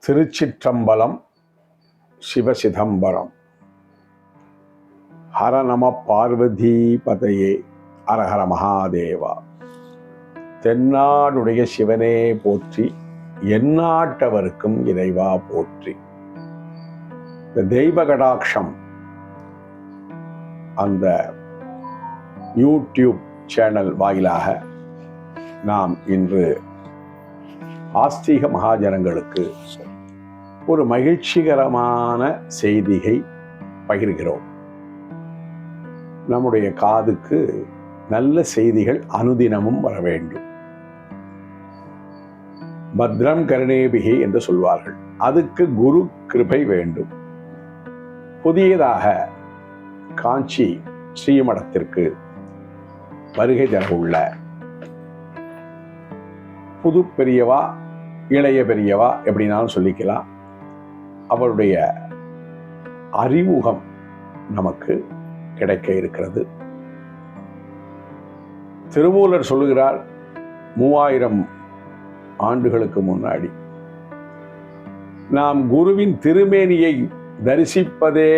திருச்சிற்றம்பலம். சிவசிதம்பரம். ஹர நம பார்வதி பதையே. அரஹர மகாதேவா. தென்னாடுடைய சிவனே போற்றி, எந்நாட்டவருக்கும் இறைவா போற்றி. இந்த தெய்வ கடாட்சம் அந்த யூடியூப் சேனல் வாயிலாக நாம் இன்று ஆஸ்திக மகாஜனங்களுக்கு ஒரு மகிழ்ச்சிகரமான செய்தியை பகிர்கிறோம். நம்முடைய காதுக்கு நல்ல செய்திகள் அனுதினமும் வர வேண்டும். பத்ரம் கருணேபிகி என்று சொல்வார்கள். அதுக்கு குரு கிருபை வேண்டும். புதியதாக காஞ்சி ஸ்ரீமடத்திற்கு வருகை தர உள்ள புது பெரியவா, இளைய பெரியவா எப்படினாலும் சொல்லிக்கலாம், அவருடைய அறிமுகம் நமக்கு கிடைக்க இருக்கிறது. திருமூலர் சொல்லுகிறார், 3000 ஆண்டுகளுக்கு முன்னாடி நாம் குருவின் திருமேனியை தரிசிப்பதே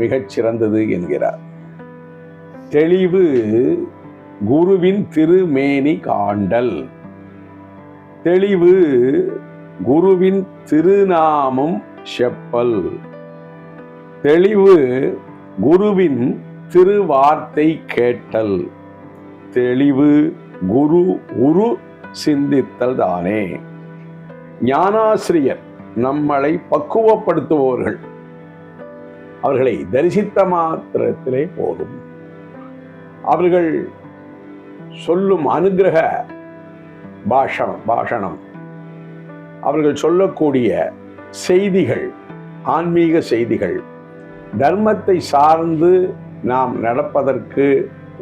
மிகச் சிறந்தது என்கிறார். தெளிவு குருவின் திருமேனி காண்டல், தெளிவு குருவின் திருநாமம் செப்பல், தெளிவு குருவின் திருவார்த்தை கேட்டல், தெளிவு குரு சிந்தித்தல் தானே. ஞானாசிரியர் நம்மளை பக்குவப்படுத்துபவர்கள். அவர்களை தரிசித்த மாத்திரத்திலே போதும். அவர்கள் சொல்லும் அனுகிரக பாஷணம், அவர்கள் சொல்லக்கூடிய செய்திகள், ஆன்மீக செய்திகள், தர்மத்தை சார்ந்து நாம் நடப்பதற்கு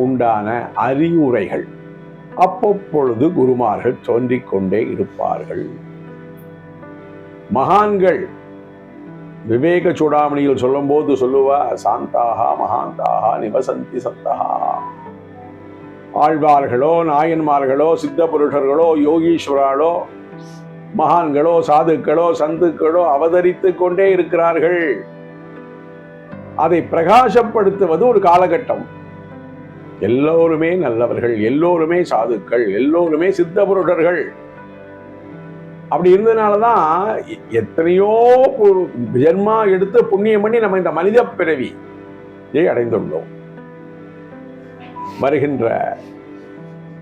உண்டான அறிவுரைகள் அப்பப்பொழுது குருமார்கள் தோன்றிக் கொண்டே இருப்பார்கள். மகான்கள் விவேக சூடாமணியில் சொல்லும் போது சொல்லுவா, சாந்தாகா மகாந்தாகா நிவசந்தி சந்தகா. ஆழ்வார்களோ, நாயன்மார்களோ, சித்த புருஷர்களோ, யோகீஸ்வராலோ, மகான்களோ, சாதுக்களோ, சந்துக்களோ அவதரித்து கொண்டே இருக்கிறார்கள். அதை பிரகாசப்படுத்துவது ஒரு காலகட்டம். எல்லோருமே நல்லவர்கள், எல்லோருமே சாதுக்கள், எல்லோருமே சித்த புருஷர்கள். அப்படி இருந்ததுனாலதான் எத்தனையோ ஜென்மா எடுத்து புண்ணியம் பண்ணி நம்ம இந்த மனித பிறவியை அடைந்துள்ளோம். வருகின்ற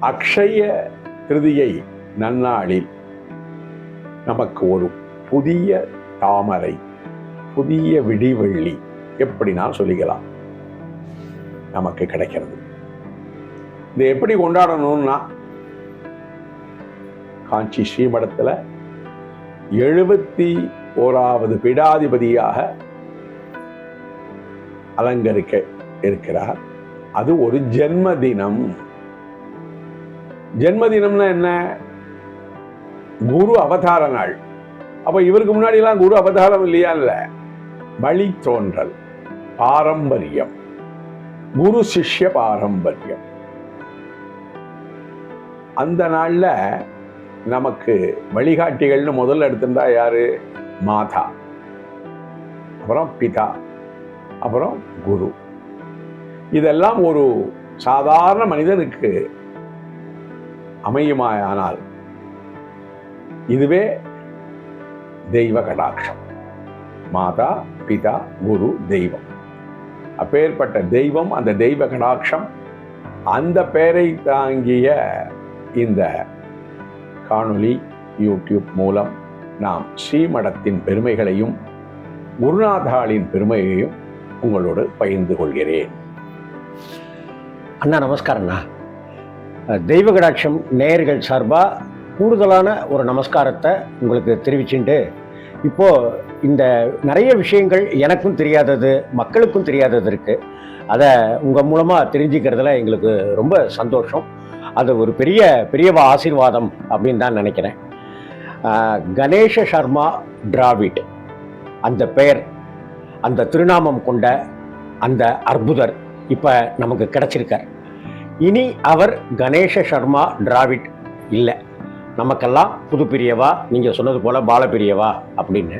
அக்ஷய திருதியை நன்னாளில் நமக்கு ஒரு புதிய தாமரை, புதிய விடிவெள்ளி எப்படி நான் சொல்லிக்கலாம் நமக்கு கிடைக்கிறது. இதை எப்படி கொண்டாடணும்னா, காஞ்சி ஸ்ரீமடத்தில் 71வது பீடாதிபதியாக அலங்கரிக்க இருக்கிறார். அது ஒரு ஜென்மதினம். ஜென்மதினம்னா என்ன? குரு அவதார நாள். அப்ப இவருக்கு முன்னாடி எல்லாம் குரு அவதாரம் இல்லையா? இல்ல, வழி தோன்றல், பாரம்பரியம், குரு சிஷ்ய பாரம்பரியம். அந்த நாள்ல நமக்கு வழிகாட்டிகள்னு முதல்ல எடுத்திருந்தா யாரு? மாதா, அப்புறம் பிதா, அப்புறம் குரு. இதெல்லாம் ஒரு சாதாரண மனிதனுக்கு அமையுமானால் இதுவே தெய்வ கடாட்சம். மாதா, பிதா, குரு, தெய்வம். அப்பேற்பட்ட தெய்வம், அந்த தெய்வ கடாட்சம், அந்த பெயரை தாங்கிய இந்த காணொளி யூடியூப் மூலம் நாம் ஸ்ரீமடத்தின் பெருமைகளையும் குருநாதாளின் பெருமையையும் உங்களோடு பகிர்ந்து கொள்கிறேன். அண்ணா நமஸ்காரண்ணா. தெய்வ கடாட்சம் நேயர்கள் சார்பாக கூடுதலான ஒரு நமஸ்காரத்தை உங்களுக்கு தெரிவிச்சுட்டு, இப்போது இந்த நிறைய விஷயங்கள் எனக்கும் தெரியாதது, மக்களுக்கும் தெரியாதது இருக்குது. அதை உங்கள் மூலமாக தெரிஞ்சுக்கிறதுல எங்களுக்கு ரொம்ப சந்தோஷம். அது ஒரு பெரியவா ஆசீர்வாதம் அப்படின்னு தான் நினைக்கிறேன். கணேஷ சர்மா டிராவிட், அந்த பெயர், அந்த திருநாமம் கொண்ட அந்த அற்புதர் இப்போ நமக்கு கிடைச்சிருக்கார். இனி அவர் கணேஷ சர்மா டிராவிட் இல்லை, நமக்கெல்லாம் புது பிரியவா, நீங்கள் சொன்னது போல பால பிரியவா அப்படின்னு.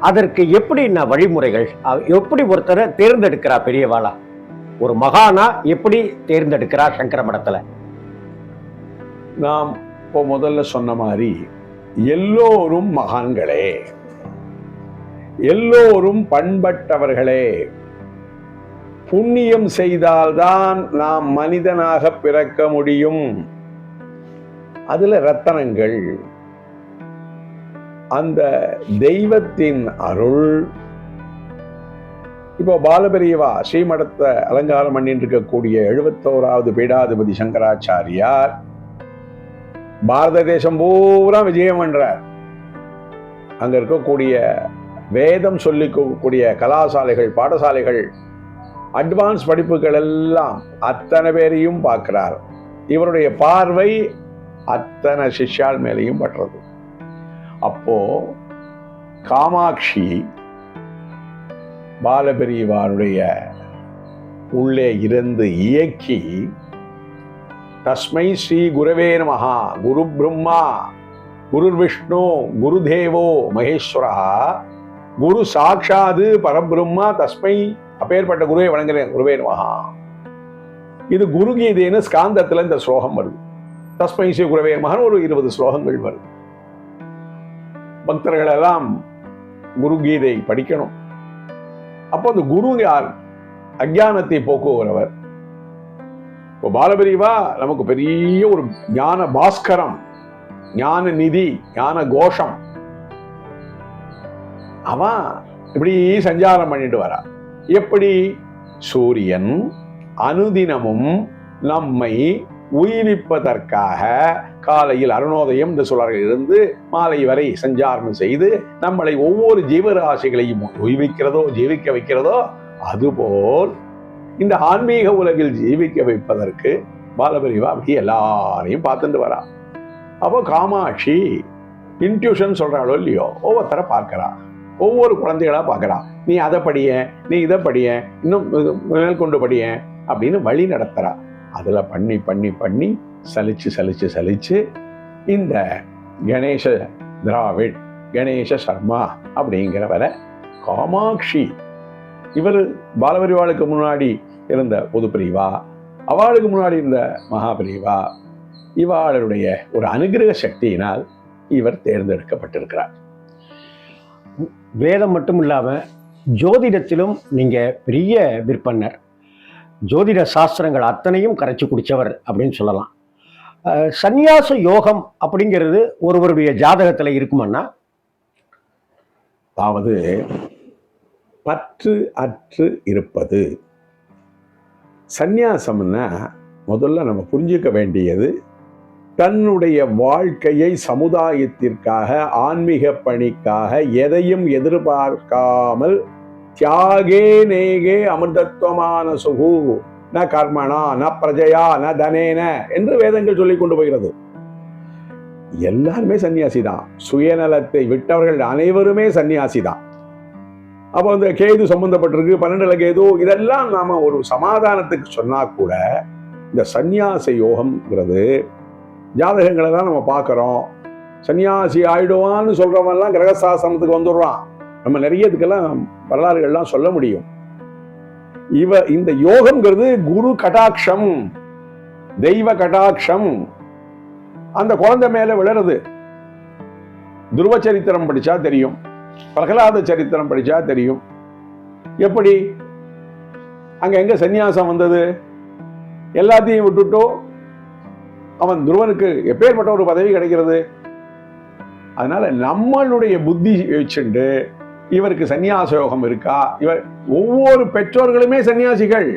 அதற்கு எப்படி வழிமுறைகள், எப்படி ஒருத்தரை தேர்ந்தெடுக்கிறா பெரியவாளா? ஒரு மகானா எப்படி தேர்ந்தெடுக்கிறா சங்கர மடத்துல? நாம் இப்போ முதல்ல சொன்ன மாதிரி எல்லோரும் மகான்களே, எல்லோரும் பண்பட்டவர்களே. புண்ணியம் செய்தால்தான் நாம் மனிதனாக பிறக்க முடியும். அதுல ரத்தனங்கள், அந்த தெய்வத்தின் அருள். இப்போ பாலபெரியவா ஸ்ரீமடத்தை அலங்காரம் பண்ணிட்டு இருக்கக்கூடிய 71வது பீடாதிபதி சங்கராச்சாரியார் பாரத தேசம் பூரா விஜயம் பண்றார். அங்க இருக்கக்கூடிய வேதம் சொல்லிக்கூடிய கலாசாலைகள், பாடசாலைகள், அட்வான்ஸ் படிப்புகள் எல்லாம் அத்தனை பேரையும் பார்க்கிறார். இவருடைய பார்வை அத்தனை சிஷ்யால் மேலையும் படுறது. அப்போ காமாட்சி பாலபெரியவாருடைய உள்ளே இருந்து இயக்கி, தஸ்மை ஸ்ரீ குரவே நமஹா, குரு பிரம்மா குரு விஷ்ணு குரு தேவோ மகேஸ்வரா குரு சாட்சாது பரபிரம்மா தஸ்மை, அப்பேற்பட்ட குருவை வணங்குறேன், குருவே நமஹா. இது குரு கீதைன்னு ஸ்காந்தத்துல இந்த ஸ்லோகம் வருது. தஸ்மை ஸ்ரீ குரவே நமஹான்னு ஒரு 20 ஸ்லோகங்கள் வருது. பக்தர்கள் எல்லாம் குரு கீதை படிக்கணும். அப்போ அந்த குரு யார்? அஞ்ஞானத்தை போக்குகிறவர். இப்போ பாலபெரியவா நமக்கு பெரிய ஒரு ஞான பாஸ்கரம், ஞான நிதி, ஞான கோஷம். அவன் இப்படி சஞ்சாரம் பண்ணிட்டு வரா. எப்படி? சூரியன் அனுதினமும் நம்மை உயிர்ப்பிப்பதற்காக காலையில் அருணோதயம் என்று சொல்றார்கள் இருந்து மாலை வரை சஞ்சாரம் செய்து நம்மளை ஒவ்வொரு ஜீவராசிகளையும் உய்விக்கிறதோ ஜீவிக்க வைக்கிறதோ, அதுபோல் இந்த ஆன்மீக உலகில் ஜீவிக்க வைப்பதற்கு பாலபெரியவா அப்படி எல்லாரையும் பார்த்துட்டு வரா. அப்போ காமாட்சி இன்ட்யூஷன் சொல்றாளோ இல்லையோ, ஒவ்வொருத்தரை பார்க்கிறா, ஒவ்வொரு குழந்தைகளா பார்க்கிறா. நீ அதை படிய, நீ இதை படிய, இன்னும் மேற்கொண்டு படிய அப்படின்னு வழி நடத்துறா. அதுல பண்ணி பண்ணி பண்ணி சலிச்சு சலிச்சு சலிச்சு இந்த கணேச திராவிட், கணேச சர்மா அப்படிங்கிறவரை காமாட்சி, இவர் பாலபெரியவாளுக்கு முன்னாடி இருந்த பொது பிரிவா, அவளுக்கு முன்னாடி இருந்த மகாபிரிவா, இவாளுடைய ஒரு அனுகிரக சக்தியினால் இவர் தேர்ந்தெடுக்கப்பட்டிருக்கிறார். வேதம் மட்டும் இல்லாம ஜோதிடத்திலும் நீங்க பெரிய விற்பனர், ஜோதிட சாஸ்திரங்கள் அத்தனையும் கரைச்சி குடிச்சவர் அப்படின்னு சொல்லலாம். சந்நியாச யோகம் அப்படிங்கிறது ஒருவருடைய ஜாதகத்துல இருக்குமான்னா? அதாவது பற்று அற்று இருப்பது. சந்நியாசம்னா முதல்ல நம்ம புரிஞ்சுக்க வேண்டியது, தன்னுடைய வாழ்க்கையை சமுதாயத்திற்காக, ஆன்மீக பணிக்காக எதையும் எதிர்பார்க்காமல் தியாகே நேகே அமிர்தத்வமான சுகு ந கர்மணா ந பிரஜயா ந தனேன என்று வேதங்கள் சொல்லிக் கொண்டு போகிறது. எல்லாருமே சன்னியாசி தான். சுயநலத்தை விட்டவர்கள் அனைவருமே சன்னியாசி தான். அப்போ அந்த கேது சம்பந்தப்பட்டிருக்கு, 12 கேது, இதெல்லாம் நாம ஒரு சமாதானத்துக்கு சொன்னா கூட இந்த சந்நியாச யோகம்ங்கிறது ஜாதகங்களை தான் நம்ம பார்க்குறோம். சன்னியாசி ஆயிடுவான்னு சொல்றவன்லாம் கிரகசாசனத்துக்கு வந்துடுறான். நம்ம நிறைய இதுக்கெல்லாம் வரலாறுகள்லாம் சொல்ல முடியும். இந்த யோகம்ங்கிறது குரு கடாட்சம், தெய்வ கடாட்சம் அந்த குழந்தை மேல விழுறது. துருவ சரித்திரம் படிச்சா தெரியும், பிரகலாத சரித்திரம் படிச்சா தெரியும். எப்படி அங்க எங்க சந்நியாசம் வந்தது? எல்லாத்தையும் விட்டுட்டோ அவன் துருவனுக்கு எப்பேற்பட்ட ஒரு பதவி கிடைக்கிறது? அதனால நம்மளுடைய புத்தி வச்சுண்டு இவருக்கு சந்நியாச யோகம் இருக்கா? இவர் ஒவ்வொரு பெற்றோர்களுமே சன்னியாசிகள்.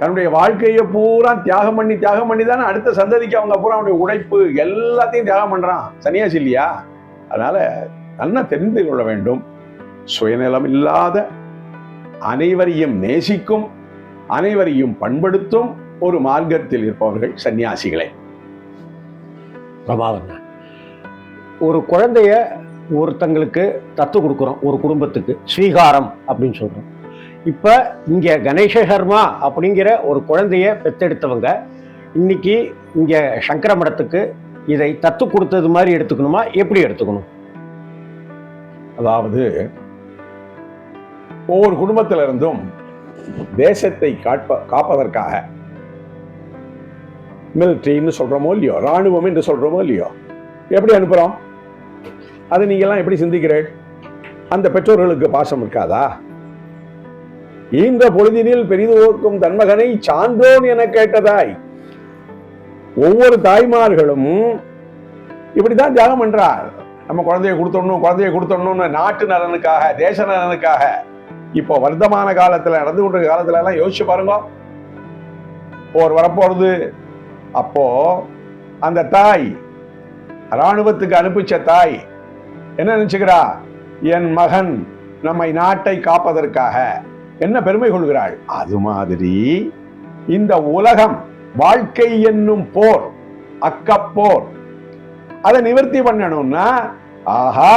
தன்னுடைய வாழ்க்கையை பூரா தியாகம் பண்ணி தானே அடுத்த சந்ததிக்கு அவங்க பூரா அவனுடைய உழைப்பு எல்லாத்தையும் தியாகம் பண்றான். சன்னியாசி இல்லையா? அதனால நல்லா தெரிந்து கொள்ள வேண்டும். சுயநலம் இல்லாத, அனைவரையும் நேசிக்கும், அனைவரையும் பண்படுத்தும் ஒரு மார்க்கத்தில் இருப்பவர்கள் சன்னியாசிகளே. பிரபாவன், ஒரு குழந்தைய ஒருத்தங்களுக்கு தத்து கொடுக்குறோம், ஒரு குடும்பத்துக்கு ஸ்வீகாரம் அப்படின்னு சொல்றோம். இப்ப இங்க கணேச சர்மா அப்படிங்கிற ஒரு குழந்தைய பெத்தெடுத்தவங்க இன்னைக்கு இங்க சங்கர மடத்துக்கு இதை தத்து கொடுத்தது மாதிரி எடுத்துக்கணுமா, எப்படி எடுத்துக்கணும்? அதாவது ஒவ்வொரு குடும்பத்திலிருந்தும் தேசத்தை காப்பதற்காக மிலிட்ரின்னு சொல்றோமோ இல்லையோ, ராணுவம் என்று சொல்றோமோ இல்லையோ, எப்படி அனுப்புறோம்? அது நீங்க எல்லாம் எப்படி சிந்திக்கிறீர்கள்? அந்த பெற்றோர்களுக்கு பாசம் இருக்காதா? ஈன்ற பொழுதினில் பெரிதுவோர்க்கும் தன்மகனை சான்றோன் என கேட்டதாய். ஒவ்வொரு தாய்மார்களும் இப்படிதான் தியாகம் பண்றார். நம்ம குழந்தைய கொடுத்தோம்னு நாட்டு நலனுக்காக, தேச நலனுக்காக. இப்போ வர்த்தமான காலத்துல, நடந்து கொண்ட காலத்துல எல்லாம் யோசிச்சு பாருங்க. போர் வரப்போறது. அப்போ அந்த தாய், ராணுவத்துக்கு அனுப்பிச்ச தாய் என்ன நினைச்சுக்கிறா? என் மகன் நம்மை நாட்டை காப்பதற்காக என்ன பெருமை கொள்கிறாள். அது மாதிரி இந்த உலகம், வாழ்க்கை என்னும் போர், அக்கப்போர், அதை நிவர்த்தி பண்ணணும்னா, ஆஹா,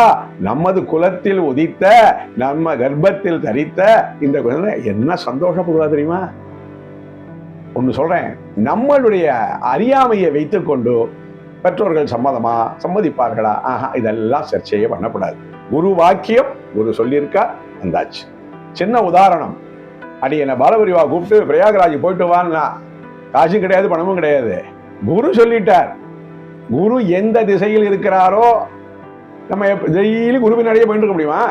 நமது குலத்தில் உதித்த, நம்ம கர்ப்பத்தில் தரித்த இந்த குழந்தை என்ன சந்தோஷப்படுவா தெரியுமா? ஒண்ணு சொல்றேன், நம்மளுடைய அறியாமையை வைத்துக்கொண்டு பெற்றோர்கள் சம்மதிப்பார்களா? ஆஹா, இதெல்லாம் சர்ச்சையே பண்ணக்கூடாது. குரு வாக்கியம், குரு சொல்லியிருக்கா, வந்தாச்சு. சின்ன உதாரணம், என்ன பாலபரிவா கூப்பிட்டு பிரயாகராஜ் போயிட்டு வான்னா, காசும் கிடையாது, பணமும் கிடையாது, குரு சொல்லிட்டார். குரு எந்த திசையில் இருக்கிறாரோ, நம்ம டெய்லி குரு பின்னாடியே போயிட்டு இருக்க முடியுமா?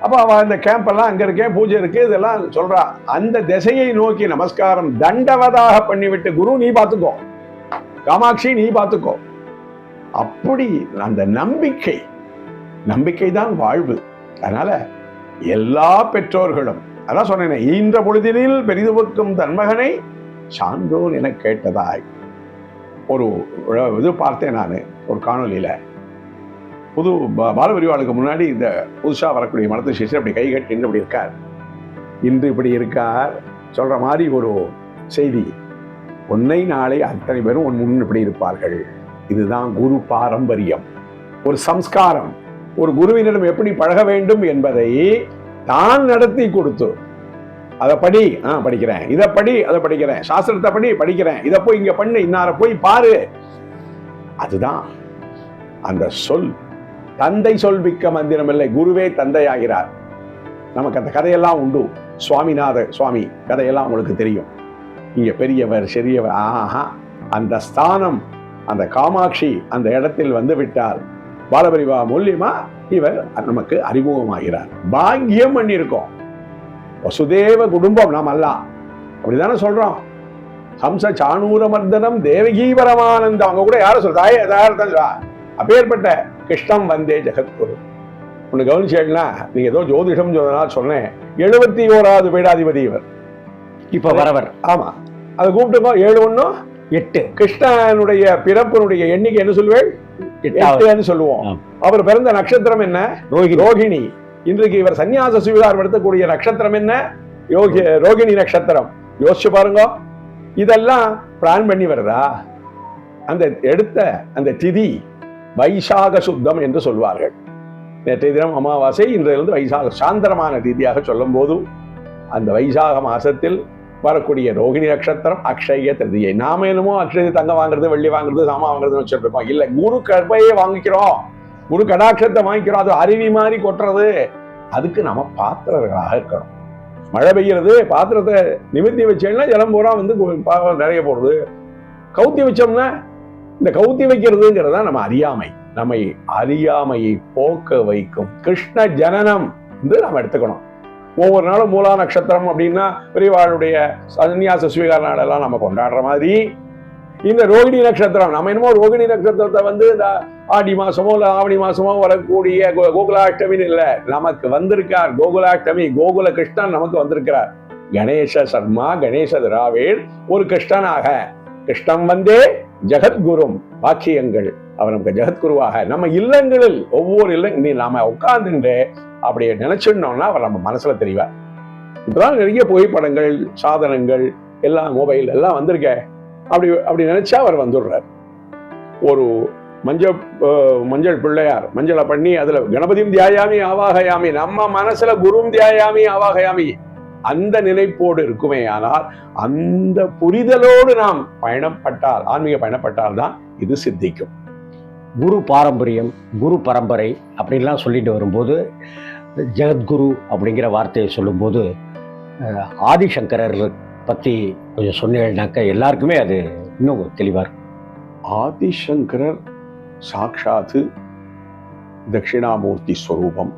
அப்ப அவ இந்த கேம்ப் எல்லாம் அங்க இருக்கேன், பூஜை இருக்கு, இதெல்லாம் சொல்றா. அந்த திசையை நோக்கி நமஸ்காரம் தண்டவதாக பண்ணிவிட்டு, குரு நீ பார்த்துக்கோ, காமாட்சி நீ பார்த்துக்கோ. அப்படி அந்த நம்பிக்கை தான் வாழ்வு. அதனால எல்லா பெற்றோர்களும், அதான் சொன்னேன், ஈன்ற பொழுதினில் பெரிதுவுக்கும் தன்மகனை சான்றோன் என கேட்டதாய். ஒரு இது பார்த்தேன் நான் ஒரு காணொலியில. புது பாலபரிவாளுக்கு முன்னாடி இந்த புதுசா வரக்கூடிய மனத்து சிஷ்யர் அப்படி கை கட்டி இப்படி இருக்கார். இன்று இப்படி இருக்கார் சொல்ற மாதிரி ஒரு செய்தி. உன்னை நாளை அத்தனை பேரும் உன் முன் இப்படி இருப்பார்கள். இதுதான் குரு பாரம்பரியம், ஒரு சம்ஸ்காரம். ஒரு குருவினிடம் எப்படி பழக வேண்டும் என்பதை தான் நடத்தி கொடுத்து, அதை படி, படிக்கிறேன், இதை படி, அதை படிக்கிறேன், சாஸ்திரத்தை படி, படிக்கிறேன், இதை போய் இங்க பண்ணு, இன்னார போய் பாரு. அதுதான் அந்த சொல். தந்தை சொல்விக்க மந்திரம் இல்லை, குருவே தந்தையாகிறார். நமக்கு அந்த கதையெல்லாம் உண்டு. சுவாமிநாத சுவாமி கதையெல்லாம் உங்களுக்கு தெரியும். இங்க பெரியவர் சிறியவர், அந்த ஸ்தானம், அந்த காமாட்சி அந்த இடத்தில் வந்து விட்டால் பாலபரிவா மூலியமா இவர் நமக்கு அறிமுகமாகிறார். பாக்கியம் பண்ணியிருக்கோம். வசுதேவ குடும்பம் நாம் எல்லாம் அப்படிதானே சொல்றோம். ஹம்ச சாணூர மர்தனம் தேவகீ பரமானந்தம். அவங்க கூட யாரும் சொல்றா, அப்பேற்பட்ட கிருஷ்ணம் வந்தே ஜெகத்குரு. ஒண்ணு கவனிச்சேன்னா, நீங்க ஏதோ ஜோதிடம் சொன்னேன். 71வது பீடாதிபதி இவர். இப்ப வரவர். ஆமா, அதை கூப்பிட்டுக்கோ. 7 1 8. கிருஷ்ணனுடைய பிறப்பினுடைய எண்ணிக்கை என்ன சொல்லுவேன்? 8 சொல்லுவோம். அவர் பிறந்த நட்சத்திரம் என்ன? ரோகிணி. இன்றைக்கு இவர் சன்னியாச சுவீகாரம் எடுத்தக்கூடிய நட்சத்திரம் என்ன? ரோகிணி நட்சத்திரம். யோசிச்சு பாருங்க. இதெல்லாம் பிளான் பண்ணி வருதா? அந்த எடுத்த அந்த திதி வைசாக சுத்தம் என்று சொல்வார்கள். நேற்றைய தினம் அமாவாசை, இன்றிலிருந்து வைசாக சாந்திரமான ரீதியாக சொல்லும் போது அந்த வைசாக மாசத்தில் வரக்கூடிய ரோகிணி நட்சத்திரம் அக்ஷய திருதியை. நாம என்னமோ அக்ஷய தங்கம் வாங்குறது, வெள்ளி வாங்குறது, சாமா வாங்குறதுன்னு வச்சுட்டு இருக்கோம். இல்ல, குரு கர்ப்பையை வாங்கிக்கிறோம், குரு கடாட்சத்தை வாங்கிக்கிறோம். அது அருவி மாதிரி கொட்டுறது. அதுக்கு நம்ம பாத்திரர்களாக இருக்கணும். மழை பெய்யறது, பாத்திரத்தை நிமிர்த்தி வச்சேன்னா ஜலம் பூரா வந்து நிறைய போடுறது. கவுத்தி வச்சோம்னா, இந்த கவுத்தி வைக்கிறதுங்கிறதா நம்ம அறியாமை. நம்மை அறியாமையை போக்க வைக்கும் கிருஷ்ண ஜனனம் என்று நாம் எடுத்துக்கணும். ஒவ்வொரு நாளும் மூலா நட்சத்திரம் அப்படின்னா பெரியவாளுடைய சன்னியாச சுவீகார நாளெல்லாம் நம்ம கொண்டாடுற மாதிரி இந்த ரோகிணி நட்சத்திரம், நம்ம என்னமோ ரோகிணி நட்சத்திரத்தை வந்து இந்த ஆடி மாசமோ இல்ல ஆவணி மாசமோ வரக்கூடிய கோகுலாஷ்டமின்னு இல்லை, நமக்கு வந்திருக்கார் கோகுலாஷ்டமி. கோகுல கிருஷ்ணன் நமக்கு வந்திருக்கிறார். கணேச சர்மா, கணேச திராவிட் ஒரு கிருஷ்ணனாக. கிருஷ்ணம் வந்தே ஜெகத்குரும் வாக்கியங்கள். அவர் நமக்கு ஜெகத்குருவாக நம்ம இல்லங்களில் ஒவ்வொரு நாம உட்கார்ந்துட்டு அப்படியே நினைச்சிடணும்னா அவர் நம்ம மனசுல தெரிவார். இப்பதான் நிறைய புகைப்படங்கள், சாதனங்கள் எல்லாம் மொபைல் எல்லாம் வந்திருக்க. அப்படி நினைச்சா அவர் வந்துடுறார். ஒரு மஞ்சள் பிள்ளையார், மஞ்சளை பண்ணி அதுல கணபதியும் தியாயாமி ஆவாகயாமி, நம்ம மனசுல குரும் தியாயாமி ஆவாகயாமி, அந்த நினைப்போடு இருக்குமே. ஆனால் அந்த புரிதலோடு நாம் பயணப்பட்டால், ஆன்மீக பயணப்பட்டால் தான் இது சித்திக்கும். குரு பாரம்பரியம், குரு பரம்பரை அப்படின்லாம் சொல்லிட்டு வரும்போது, ஜெகத்குரு அப்படிங்கிற வார்த்தையை சொல்லும்போது ஆதிசங்கரர் பற்றி கொஞ்சம் சொன்னீங்கன்னாக்க எல்லாருக்குமே அது இன்னும் தெளிவாக இருக்கும். ஆதிசங்கரர் சாட்சாத்து தட்சிணாமூர்த்தி ஸ்வரூபம்,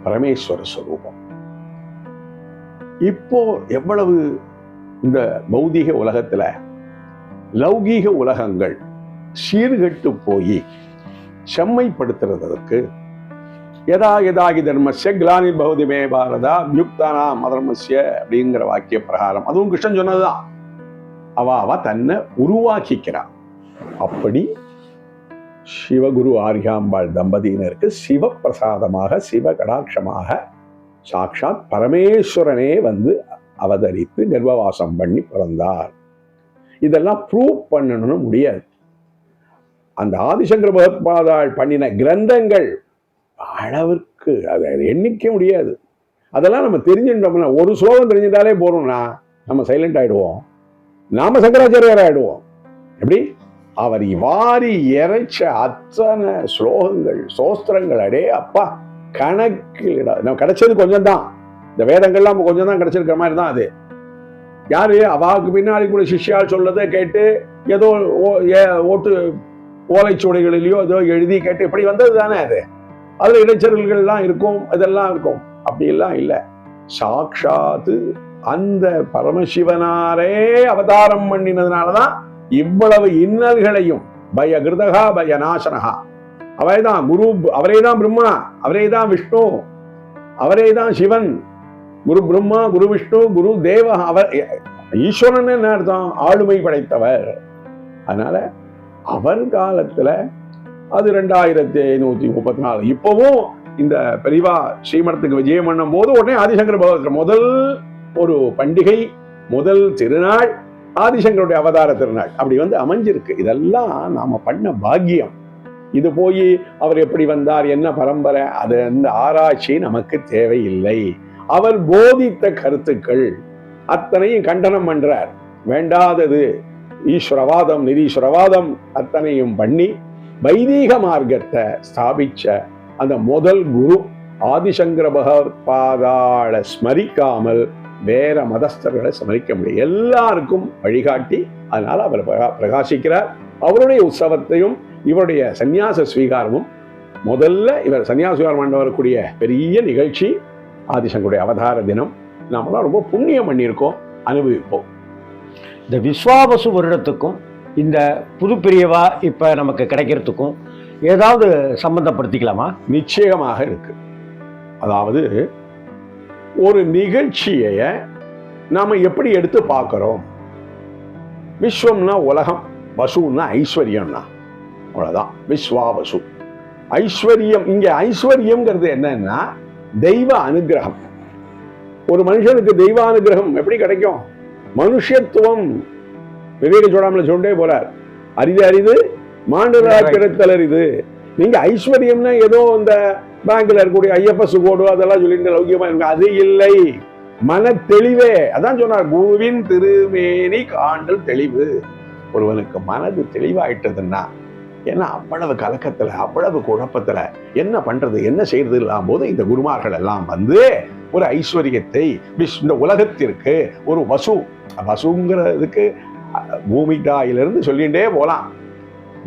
பரமேஸ்வர ஸ்வரூபம். இப்போ எவ்வளவு இந்த பௌதிக உலகத்துல லௌகீக உலகங்கள் சீர்கெட்டு போய் செம்மைப்படுத்துறதுக்கு யதாகி தர்மஸ்ய கிலானிர் பவதி மே பாரதா யுக்தானாம் அதர்மஸ்ய அப்படிங்கிற வாக்கிய பிரகாரம், அதுவும் கிருஷ்ணன் சொன்னதுதான். அவ தன்னை உருவாக்கிக்கிறான். அப்படி சிவகுரு ஆர்யாம்பாள் தம்பதியினருக்கு சிவப்பிரசாதமாக, சிவ கடாட்சமாக சாட்சாத் பரமேஸ்வரனே வந்து அவதரித்து கர்ப்பவாசம் பண்ணி பிறந்தார். இதெல்லாம் ப்ரூவ் பண்ணணும்னு முடியாது. அந்த ஆதிசங்கர பகவத்பாதாள் பண்ணின கிரந்தங்கள் அளவிற்கு அதை எண்ணிக்க முடியாது. அதெல்லாம் நம்ம தெரிஞ்சுட்டோம்னா, ஒரு ஸ்லோகம் தெரிஞ்சிட்டாலே போறோம்னா நம்ம சைலண்ட் ஆயிடுவோம், நாம சங்கராச்சாரியார் ஆயிடுவோம். எப்படி அவர் வாரி இறைச்ச அத்தனை ஸ்லோகங்கள், சோஸ்திரங்கள், அடே அப்பா கணக்கில் நம்ம கிடைச்சது கொஞ்சம் தான். இந்த வேதங்கள்லாம் கொஞ்சம் தான் கிடைச்சிருக்கிற மாதிரி தான். அது யாரு அவாவுக்கு பின்னாடி கூட சிஷ்யால் சொல்லதை கேட்டு ஏதோ ஓட்டு ஓலைச்சுவடிகளிலேயோ ஏதோ எழுதி கேட்டு இப்படி வந்தது தானே அது. அதுல இடைச்சல்கள்லாம் இருக்கும், இதெல்லாம் இருக்கும். அப்படியெல்லாம் இல்லை. சாட்சாத்து அந்த பரமசிவனாரே அவதாரம் பண்ணினதுனாலதான் இவ்வளவு இன்னல்களையும் பய கிருதகா பய நாசனகா, அவரேதான் குரு, அவரேதான் பிரம்மா, அவரேதான் விஷ்ணு, அவரேதான் சிவன். குரு பிரம்மா, குரு விஷ்ணு, குரு தேவ. அவர் ஈஸ்வரன் என்ன அர்த்தம்? ஆளுமை படைத்தவர். அதனால அவர் காலத்துல அது 2534. இப்பவும் இந்த பெரியவா ஸ்ரீமடத்துக்கு விஜயம் பண்ணும் போது உடனே ஆதிசங்கர பகவத் முதல் ஒரு பண்டிகை, முதல் திருநாள் ஆதிசங்கருடைய அவதார திருநாள் அப்படி வந்து அமைஞ்சிருக்கு. இதெல்லாம் நாம பண்ண பாக்கியம். இது போய் அவர் எப்படி வந்தார், என்ன பரம்பரை, அது அந்த ஆராய்ச்சி நமக்கு தேவையில்லை. அவர் போதித்த கருத்துக்கள் அத்தனையும் கண்டனம் பண்றார். வேண்டாதது ஈஸ்வரவாதம், நிரீஸ்வரவாதம் அத்தனையும் பண்ணி வைதீக மார்க்கத்தை ஸ்தாபிச்ச அந்த முதல் குரு ஆதிசங்கர பகவத்பாதாள ஸ்மரிக்காமல் வேற மதஸ்தர்களை ஸ்மரிக்க முடியும். எல்லாருக்கும் வழிகாட்டி அதனால அவர் பிரகாசிக்கிறார். அவருடைய உற்சவத்தையும் இவருடைய சந்நியாச ஸ்வீகாரமும், முதல்ல இவர் சன்னியாசிகாரம் பண்ண வரக்கூடிய பெரிய நிகழ்ச்சி ஆதிசங்கருடைய அவதார தினம். நாமெல்லாம் ரொம்ப புண்ணியம் பண்ணியிருக்கோம், அனுபவிப்போம். இந்த விஸ்வாவசு வருடத்துக்கும் இந்த புது பிரியவா இப்ப நமக்கு கிடைக்கிறதுக்கும் ஏதாவது சம்பந்தப்படுத்திக்கலாமா? நிச்சயமாக இருக்கு. அதாவது ஒரு நிகழ்ச்சிய நாம எப்படி எடுத்து பார்க்கிறோம். விஸ்வம்னா உலகம், வசுன்னா ஐஸ்வர்யம்னா, அவ்வளவுதான் விஸ்வாவசு. ஐஸ்வர்யம், இங்க ஐஸ்வர்யம்ங்கிறது என்னன்னா தெய்வ அனுகிரகம். ஒரு மனுஷனுக்கு தெய்வ அனுகிரகம் எப்படி கிடைக்கும்? மனுஷத்துவம் விவேக சோடாமல சொல்லிட்டே போறார். அரிது அரிது மாண்டராய் பிறத்தல் அரிது. நீங்க ஐஸ்வர்யம்னா ஏதோ இந்த பேங்க்ல இருக்கக்கூடிய ஐஎஃப்எஸ் கோடு அதெல்லாம் சொல்லிட்டு லௌகியமா இருக்கு, அது இல்லை. மன தெளிவே. அதான் சொன்னார், குருவின் திருமேனி காண்டல் தெளிவு. ஒருவனுக்கு மனது தெளிவாயிட்டதுன்னா, ஏன்னா அவ்வளவு கலக்கத்துல, அவ்வளவு குழப்பத்துல என்ன பண்றது என்ன செய்யறது இல்லாம போது இந்த குருமார்கள் எல்லாம் வந்து ஒரு ஐஸ்வர்யத்தை இந்த உலகத்திற்கு ஒரு வசுங்கிறதுக்கு பூமி தாயிலிருந்து சொல்லிகிட்டே போலாம்.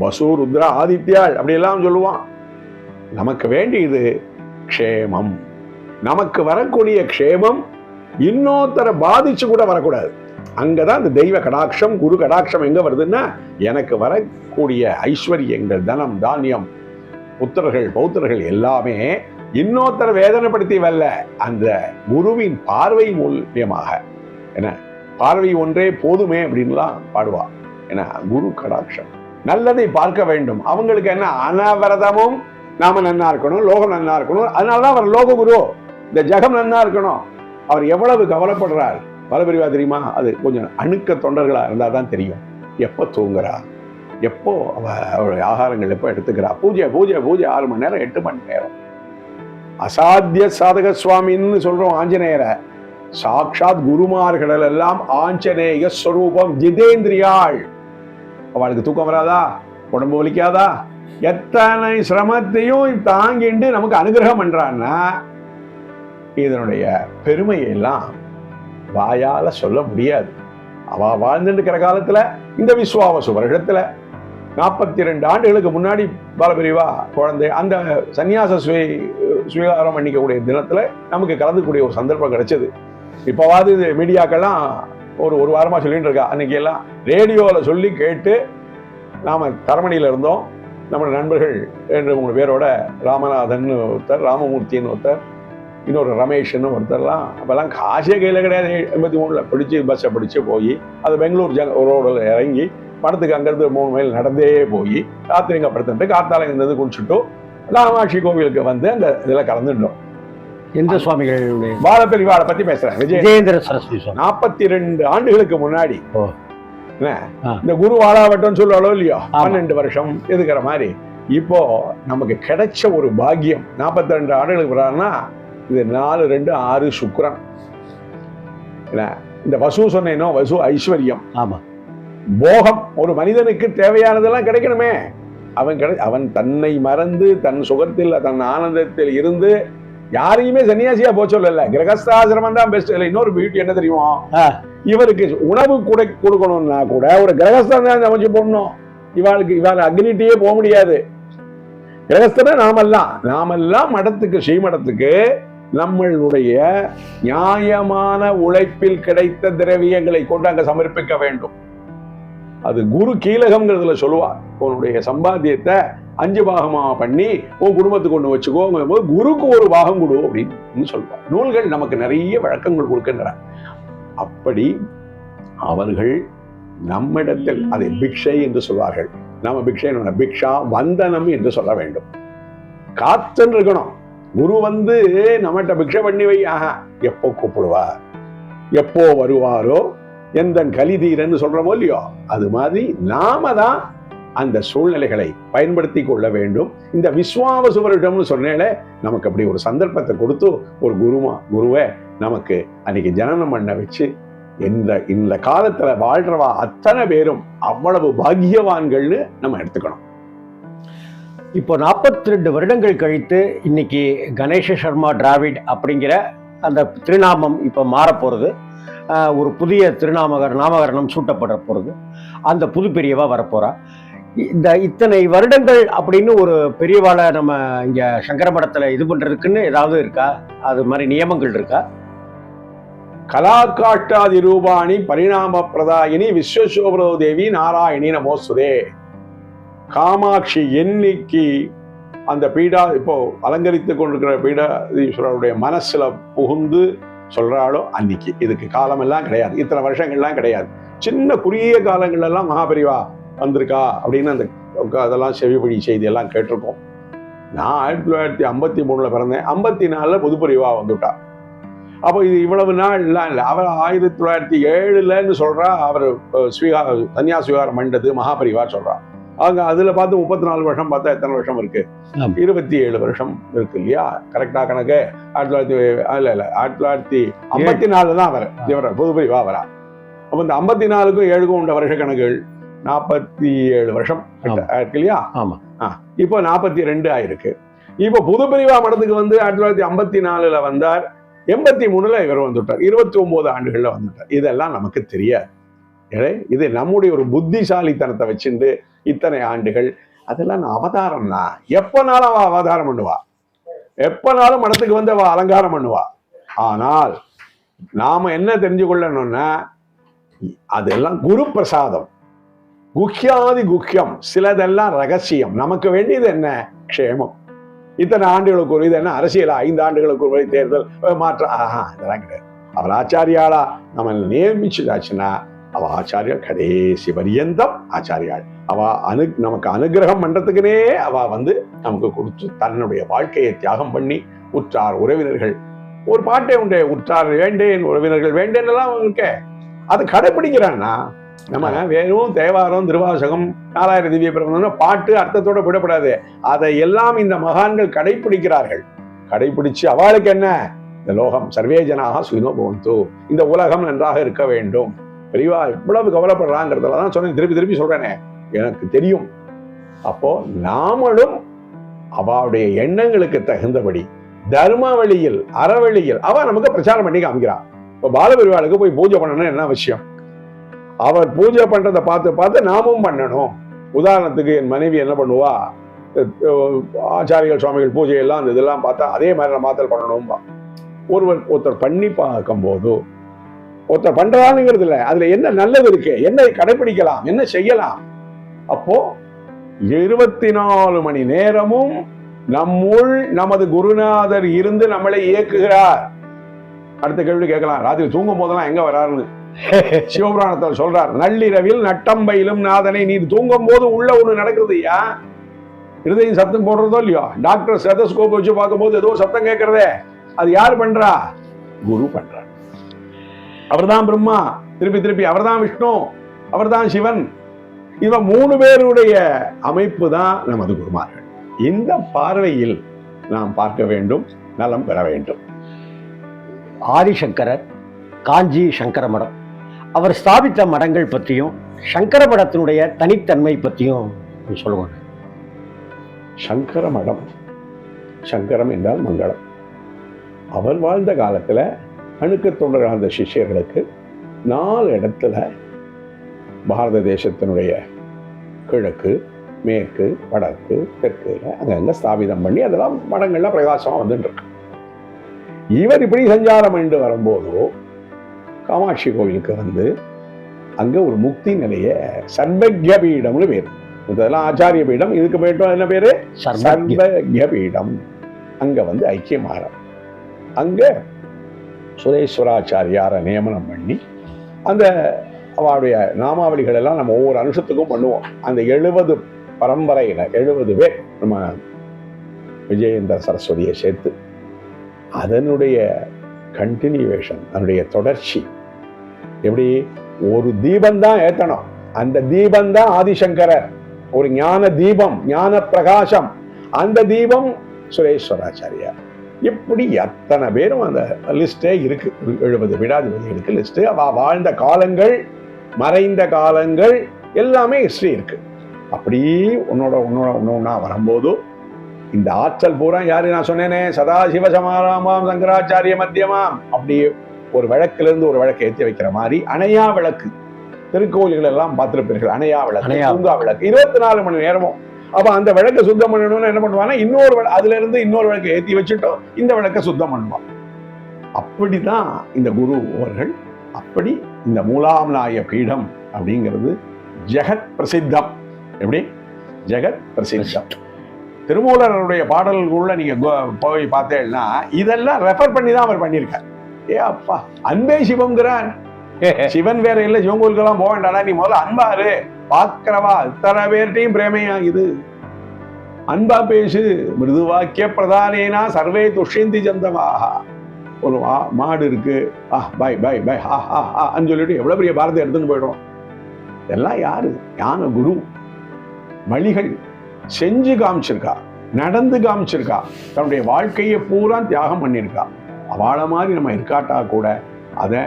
வசு, ருத்ரா, ஆதித்யாள் அப்படியெல்லாம் சொல்லுவான். நமக்கு வேண்டியது க்ஷேமம். நமக்கு வரக்கூடிய க்ஷேமம் இன்னொருத்தரை பாதிச்சு கூட வரக்கூடாது. அங்கதான் இந்த தெய்வ கடாட்சம், குரு கடாட்சம் எங்க வருதுன்னா, எனக்கு வரக்கூடிய ஐஸ்வர்யங்கள், தனம், தானியம், புத்திரர்கள், பௌத்திரர்கள் எல்லாமே இன்னொருத்தரை வேதனைப்படுத்தி வரல, அந்த குருவின் பார்வை மூலியமாக. என்ன பார்வை ஒன்றே போதுமே அப்படின்லாம் பாடுவா. ஏன்னா குரு கடாட்சம். நல்லதை பார்க்க வேண்டும். அவங்களுக்கு என்ன, அனவரதமும் நாம நன்னா இருக்கணும், லோகம் நன்னா இருக்கணும். அதனாலதான் அவர் லோக குரு. இந்த ஜெகம் நன்னா இருக்கணும். அவர் எவ்வளவு கவலைப்படுறார் பலபிரிவா தெரியுமா? அது கொஞ்சம் அணுக்க தொண்டர்களா இருந்தா தான் தெரியும். எப்போ தூங்குறா, எப்போ அவருடைய ஆகாரங்கள் எப்போ எடுத்துக்கிறா, பூஜை 6 மணி நேரம் 8 மணி நேரம். அசாத்திய சாதக சுவாமின்னு சொல்றோம் ஆஞ்சநேயரை. சாட்சாத் குருமார்கள் எல்லாம் ஆஞ்சநேய ஸ்வரூபம், ஜிதேந்திரியாள். அவளுக்கு தூக்கம் வராதா? உடம்பு வலிக்காதா? எத்தனை சிரமத்தையும் தாங்கிண்டு நமக்கு அனுகிரகம் பண்றான்னா இதனுடைய பெருமையெல்லாம் வாயால சொல்ல முடியாது. அவ வாழ்ந்துட்டு இருக்கிற காலத்துல இந்த விஸ்வாவசு வருடத்துல 42 ஆண்டுகளுக்கு முன்னாடி பாலபிரிவா குழந்தை அந்த சன்னியாச ஸ்வீகாரம் பண்ணிக்கக்கூடிய தினத்துல நமக்கு கலந்துக்கூடிய ஒரு சந்தர்ப்பம் கிடைச்சது. இப்போவாது இது மீடியாக்கெல்லாம் ஒரு வாரமா சொல்லிட்டு இருக்கா. அன்னைக்கு எல்லாம் ரேடியோவில் சொல்லி கேட்டு நாம தரமணியில இருந்தோம். நம்ம நண்பர்கள் 2-3 பேரோட ராமநாதன் ஒருத்தர், ராமமூர்த்தின்னு ஒருத்தர், இன்னொரு ரமேஷ்னு ஒருத்தர்லாம் அப்பெல்லாம் காசே கையில் கிடையாது. 83 பிடிச்சி பஸ்ஸை பிடிச்சி போய் அது பெங்களூர் ரோடில் இறங்கி படத்துக்கு அங்கேருந்து 3 மைல் நடந்தே போய் ராத்திரிங்க படுத்துட்டு காத்தால இருந்து குளிச்சுட்டு காமாட்சி கோவிலுக்கு வந்து அந்த இதில் கலந்துட்டோம். எந்த சுவாமிகள்? பாலபெரிவாளை பத்தி பேசுறேன். விஜயேந்திர சரஸ்வதி 42 ஆண்டுகளுக்கு முன்னாடி இந்த குரு வாழாவட்டம்னு சொல்லுவாளோ இல்லையோ, 12 வருஷம் எதுக்கிற மாதிரி இப்போ நமக்கு கிடைச்ச ஒரு பாக்கியம். 42 ஆண்டுகளுக்கு பிறகுனா இது 4-2-6 சுக்கிரன். இந்த வசு சொன்னேனோ, வசு ஐஸ்வர்யம், ஆமா, போகம். ஒரு மனிதனுக்கு தேவையானதெல்லாம் கிடைக்கணுமே. அவன் தன்னை மறந்து தன் சுகத்தில் தன் ஆனந்தத்தில் இருந்து யாரையுமே சன்னியாசியா போக சொல்லல. கிரகஸ்தாசிரமம் தான் பெஸ்ட். இன்னொரு பியூட்டி என்ன தெரியுமா, இவருக்கு உணவு கொடுக்கணும்னா கூட ஒரு கிரகஸ்தான் தான் அமைச்சு போடணும். இவாள் அக்னிட்டியே போக முடியாது. கிரகஸ்தன நாமெல்லாம் மடத்துக்கு ஸ்ரீமடத்துக்கு நம்மளுடைய நியாயமான உழைப்பில் கிடைத்த திரவியங்களை கொண்டு அங்க சமர்ப்பிக்க வேண்டும். அது குரு கீலகம்ங்கிறதுல சொல்லுவா, உன்னுடைய சம்பாத்தியத்தை 5 பாகமா பண்ணி உன் குடும்பத்துக்கு ஒண்ணு வச்சுக்கோ, குருக்கு ஒரு பாகம் கொடு அப்படின்னு சொல்லுவார். நூல்கள் நமக்கு நிறைய வழக்கங்கள் கொடுக்கின்றன. அப்படி அவர்கள் நம்மிடத்தில் அதை பிக்ஷை என்று சொல்வார்கள். நம்ம பிக்ஷை பிக்ஷா வந்தனம் என்று சொல்ல வேண்டும். காத்துன்னு இருக்கணும். குரு வந்து நம்மகிட்ட பிக்ஷை பண்ணி வை, எப்போ கூப்பிடுவார், எப்போ வருவாரோ, எந்த கலிதீரன்னு சொல்றோமோ இல்லையோ, அது மாதிரி நாம தான் அந்த சூழ்நிலைகளை பயன்படுத்தி கொள்ள வேண்டும். இந்த விஸ்வாவசு வருடம்னு சொன்னேல, நமக்கு அப்படி ஒரு சந்தர்ப்பத்தை கொடுத்து ஒரு குருவை நமக்கு அன்னைக்கு ஜனனம் பண்ண வச்சு இந்த காலத்துல வாழ்றவா அத்தனை பேரும் அவ்வளவு பாக்கியவான்கள்னு நம்ம எடுத்துக்கணும். இப்போ 42 வருடங்கள் கழித்து இன்னைக்கு கணேச சர்மா டிராவிட் அப்படிங்கிற அந்த திருநாமம் இப்போ மாறப்போகிறது. ஒரு புதிய நாமகரணம் சூட்டப்பட போகிறது. அந்த புது பெரியவா வரப்போறா. இத்தனை வருடங்கள் அப்படின்னு ஒரு பெரியவாளை நம்ம இங்க சங்கர மடத்துல இது பண்றதுக்குன்னு ஏதாவது இருக்கா? அது மாதிரி நியமங்கள் இருக்கா? கலாகாஷ்டாதி ரூபாணி பரிணாம பிரதாயினி விஸ்வசோபரோ தேவி நாராயணி நமோஸ்துதே. காமாட்சி என்னைக்கு அந்த பீடா இப்போ அலங்கரித்து கொண்டிருக்கிற பீடாதீஸ்வரருடைய மனசுல புகுந்து சொல்றாளோ அன்னைக்கு. இதுக்கு காலமெல்லாம் கிடையாது, இத்தனை வருஷங்கள்லாம் கிடையாது. சின்ன குறுகிய காலங்கள்லாம் மகாபெரிவா வந்திருக்கா அப்படின்னு அந்த அதெல்லாம் செவிப்படி செய்தி எல்லாம் கேட்டிருக்கோம். நான் 1953 பிறந்தேன். 54 புதுப்பெரிவா வந்துட்டா. அப்போ இது இவ்வளவு நாள்லாம் இல்லை. அவர் 1907ன்னு சொல்றா. அவர் சன்னியாச ஸ்வீகாரம் பண்ணது மகாபெரிவா சொல்றா. அவங்க அதுல பார்த்து 34 வருஷம் பார்த்தா எத்தனை வருஷம் இருக்கு? 27 வருஷம் இருக்கு இல்லையா? கரெக்டா கணக்கு. 1954 தான் அவர் புதுப்பெரிவா வரா. அப்ப இந்த 54க்கும் 7க்கும் உண்ட வருஷ கணக்குகள் 47 வருஷம் இருக்கு இல்லையா? இப்போ 42 ஆயிருக்கு. இப்போ புதுப்பெரிவா மடத்துக்கு வந்து 1954 வந்தார். 83 இவர் வந்துட்டார். 29 ஆண்டுகள்ல வந்துட்டார். இதெல்லாம் நமக்கு தெரியாது. இது நம்முடைய ஒரு புத்திசாலித்தனத்தை வச்சுட்டு இத்தனை ஆண்டுகள் அதெல்லாம் அவதாரம்னா எப்பனாலும் அவ அவதாரம் பண்ணுவா, எப்பனாலும் மடத்துக்கு வந்து அவ அலங்காரம் பண்ணுவா. ஆனால் நாம என்ன தெரிஞ்சு கொள்ளணும்னா அதெல்லாம் குரு பிரசாதம், குஹ்யாதி குஹ்யம். சிலதெல்லாம் ரகசியம். நமக்கு வேண்டியது என்ன? க்ஷேமம். இத்தனை ஆண்டுகளுக்கு ஒரு இது என்ன அரசியலா? 5 ஆண்டுகளுக்கு ஒரு தேர்தல் மாற்றம், இதெல்லாம் கிடையாது. அவர் ஆச்சாரியாளா நம்ம நியமிச்சுதாச்சுன்னா அவ ஆச்சாரியால் கடைசி பரியந்தம் ஆச்சாரியாள். அவ நமக்கு அனுகிரகம் பண்றதுக்குனே அவ வந்து நமக்கு கொடுத்து தன்னுடைய வாழ்க்கையை தியாகம் பண்ணி உற்றார் உறவினர்கள் ஒரு பாட்டை உண்டு, உற்றார் வேண்டேன் உறவினர்கள் வேண்டேன் எல்லாம் இருக்க. அதை கடைபிடிக்கிறான்னா நம்ம வெறும் தேவாரம் திருவாசகம் 4000 திவ்ய பிரபந்தம் பாட்டு அர்த்தத்தோட விடப்படாது. அதை எல்லாம் இந்த மகான்கள் கடைபிடிக்கிறார்கள். கடைபிடிச்சு அவளுக்கு என்ன? இந்த லோகம் சர்வே ஜனாக சுயினோ பவந்து, இந்த உலகம் நன்றாக இருக்க வேண்டும். பெரியவா இவ்வளவு கவலைப்படுறாங்கிறதுல தான் சொன்னேன். திருப்பி சொல்றேனே, எனக்கு தெரியும் அப்போ நாமளும் அவளுடைய எண்ணங்களுக்கு தகுந்தபடி தர்ம வழியில் அறவழியில் அவ நமக்கு பிரச்சாரம் பண்ணி காமிக்கிறான். இப்ப பாலபெருவாளுக்கு போய் பூஜை பண்ணணும் என்ன அவசியம்? அவர் பூஜை பண்றதை பார்த்து பார்த்து நாமும் பண்ணணும். உதாரணத்துக்கு என் மனைவி என்ன பண்ணுவா, ஆச்சாரியர்கள் சுவாமிகள் பூஜை எல்லாம் அந்த இதெல்லாம் பார்த்தா அதே மாதிரி நம்ம மாத்தல் பண்ணணும்பா. ஒருத்தர் பண்ணி பார்க்கும் போது ஒருத்தர் பண்றானுங்கிறது இல்லை, அதுல என்ன நல்லது இருக்கு, என்ன கடைபிடிக்கலாம், என்ன செய்யலாம். அப்போ 24 மணி நேரமும் நம்முள் நமது குருநாதர் இருந்து நம்மளை இயக்குகிறார். அடுத்த கேள்வி கேட்கலாம், ராத்திரி தூங்கும் போதெல்லாம் எங்க வராருன்னு சிவபுராணத்தில் சொல்றார். நள்ளிரவில் நட்டம்பையிலும் நாதனை, நீ தூங்கும் போது உள்ள ஒண்ணு நடக்குது. இருதயம் சத்தம் போடுறதோ இல்லையோ, டாக்டர் ஸ்டெதஸ்கோப் வச்சு பார்க்கும்போது ஏதோ சத்தம் கேட்கறதே, அது யார் பண்றா? குரு பண்றார். அவர்தான் பிரம்மா, திருப்பி திருப்பி அவர்தான் விஷ்ணு, அவர்தான் சிவன். இவன் 3 பேருடைய அமைப்பு தான் நமது குருமார்கள். இந்த பார்வையில் நாம் பார்க்க வேண்டும், நலம் பெற வேண்டும். ஆதிசங்கரர் காஞ்சி சங்கர மடம், அவர் ஸ்தாபித்த மடங்கள் பற்றியும் சங்கர மடத்தினுடைய தனித்தன்மை பற்றியும் சொல்லுவாங்க. சங்கர மடம், சங்கரம் என்றால் மங்களம். அவர் வாழ்ந்த காலத்துல அணுக்க தொண்டர் அந்த சிஷ்யர்களுக்கு 4 இடத்துல பாரத தேசத்தினுடைய கிழக்கு, மேற்கு, வடக்கு, தெற்குல அங்கங்க ஸ்தாபிதம் பண்ணி அதெல்லாம் மடங்கள்ல பிரகாசமா வந்துட்டு இருக்கு. இவர் இப்படி சஞ்சாரம் என்று வரும்போது காமாட்சி கோவிலுக்கு வந்து அங்க ஒரு முக்தி நிலைய சர்வஜ்ய பீடம்னு பேரு. இதெல்லாம் ஆச்சாரிய பீடம், இதுக்கு போயிட்டோம் என்ன பேரு? சர்வஜ்ய பீடம். அங்க வந்து ஐக்கியமாகறார். அங்க சுரேஸ்வராச்சாரியாரை நியமனம் பண்ணி அந்த அவருடைய நாமாவளிகள் எல்லாம் நம்ம ஒவ்வொரு அனுஷத்துக்கும் பண்ணுவோம். அந்த 70 பரம்பரையில 70 பேர் நம்ம விஜயேந்திர சரஸ்வதியை சேர்த்து அதனுடைய கண்டினியூவேஷன், அதனுடைய தொடர்ச்சி. எப்படி ஒரு தீபந்தான் ஏத்தணும், அந்த தீபந்தான் ஆதிசங்கரர். ஒரு ஞான தீபம், ஞான பிரகாசம், அந்த தீபம் சுரேஸ்வராச்சாரியார். இப்படி எத்தனை பேரும் அந்த லிஸ்டே இருக்கு. 70 பீடாதிபதிகளுக்கு லிஸ்ட். அவ வாழ்ந்த காலங்கள், மறைந்த காலங்கள் எல்லாமே ஹிஸ்டரி இருக்கு. அப்படி ஒன்னொன்னா வரும்போது இந்த ஆற்றல் பூரா யாரு, நான் சொன்னேனே சதாசிவ சமாராமாம் சங்கராச்சாரிய மத்தியமாம், அப்படி ஒரு விளக்குல ஒரு விளக்கை ஏற்றி வைக்கிற மாதிரி அணையா விளக்கு. திருக்கோயில்கள் எல்லாம் பார்த்திருப்பீர்கள், அணையா விளக்கு, தூங்கா விளக்கு, 24 மணி நேரமும். அப்ப அந்த விளக்கை சுத்தம் பண்ணணும்னு என்ன பண்ணுவானா, அதுல இருந்து இன்னொரு விளக்கை ஏற்றி வச்சுட்டோம், இந்த விளக்கை சுத்தம் பண்ணுவான். அப்படிதான் இந்த குரு அவர்கள். அப்படி இந்த மூலாம்நாய பீடம் அப்படிங்கிறது ஜெகத் பிரசித்தம். எப்படி? ஜெகத் பிரசித்தம். திருமூலருடைய பாடல்களுள்ள நீங்க போய் பார்த்தேன்னா இதெல்லாம் ரெஃபர் பண்ணி தான் அவர் பண்ணியிருக்கார். அப்பா, அன்பே சிவம்ங்கிறார். சிவன் வேற இல்லை, சிவன் கோயிலுக்கெல்லாம் போக வேண்டாடா, நீ முதல்ல அன்பாரு, பார்க்கிறவா இத்தனை பேர்ட்டையும் பிரேமையாகுது, அன்பா பேசு, மிருது வாக்கிய பிரதானேனா சர்வே துஷ்யந்தி ஜந்தவாக. ஒரு மாடு இருக்கு, பை பை பை அன்னு சொல்லிட்டு எவ்வளவு பெரிய பாரத்தை எடுத்துன்னு போயிடும். இதெல்லாம் யாரு? ஞான குரு. வழிகள் செஞ்சு காமிச்சிருக்கா, நடந்து காமிச்சிருக்கா, தன்னுடைய வாழ்க்கையை பூரா தியாகம் பண்ணியிருக்கா. அவளை மாதிரி நம்ம இருக்காட்டா கூட அதை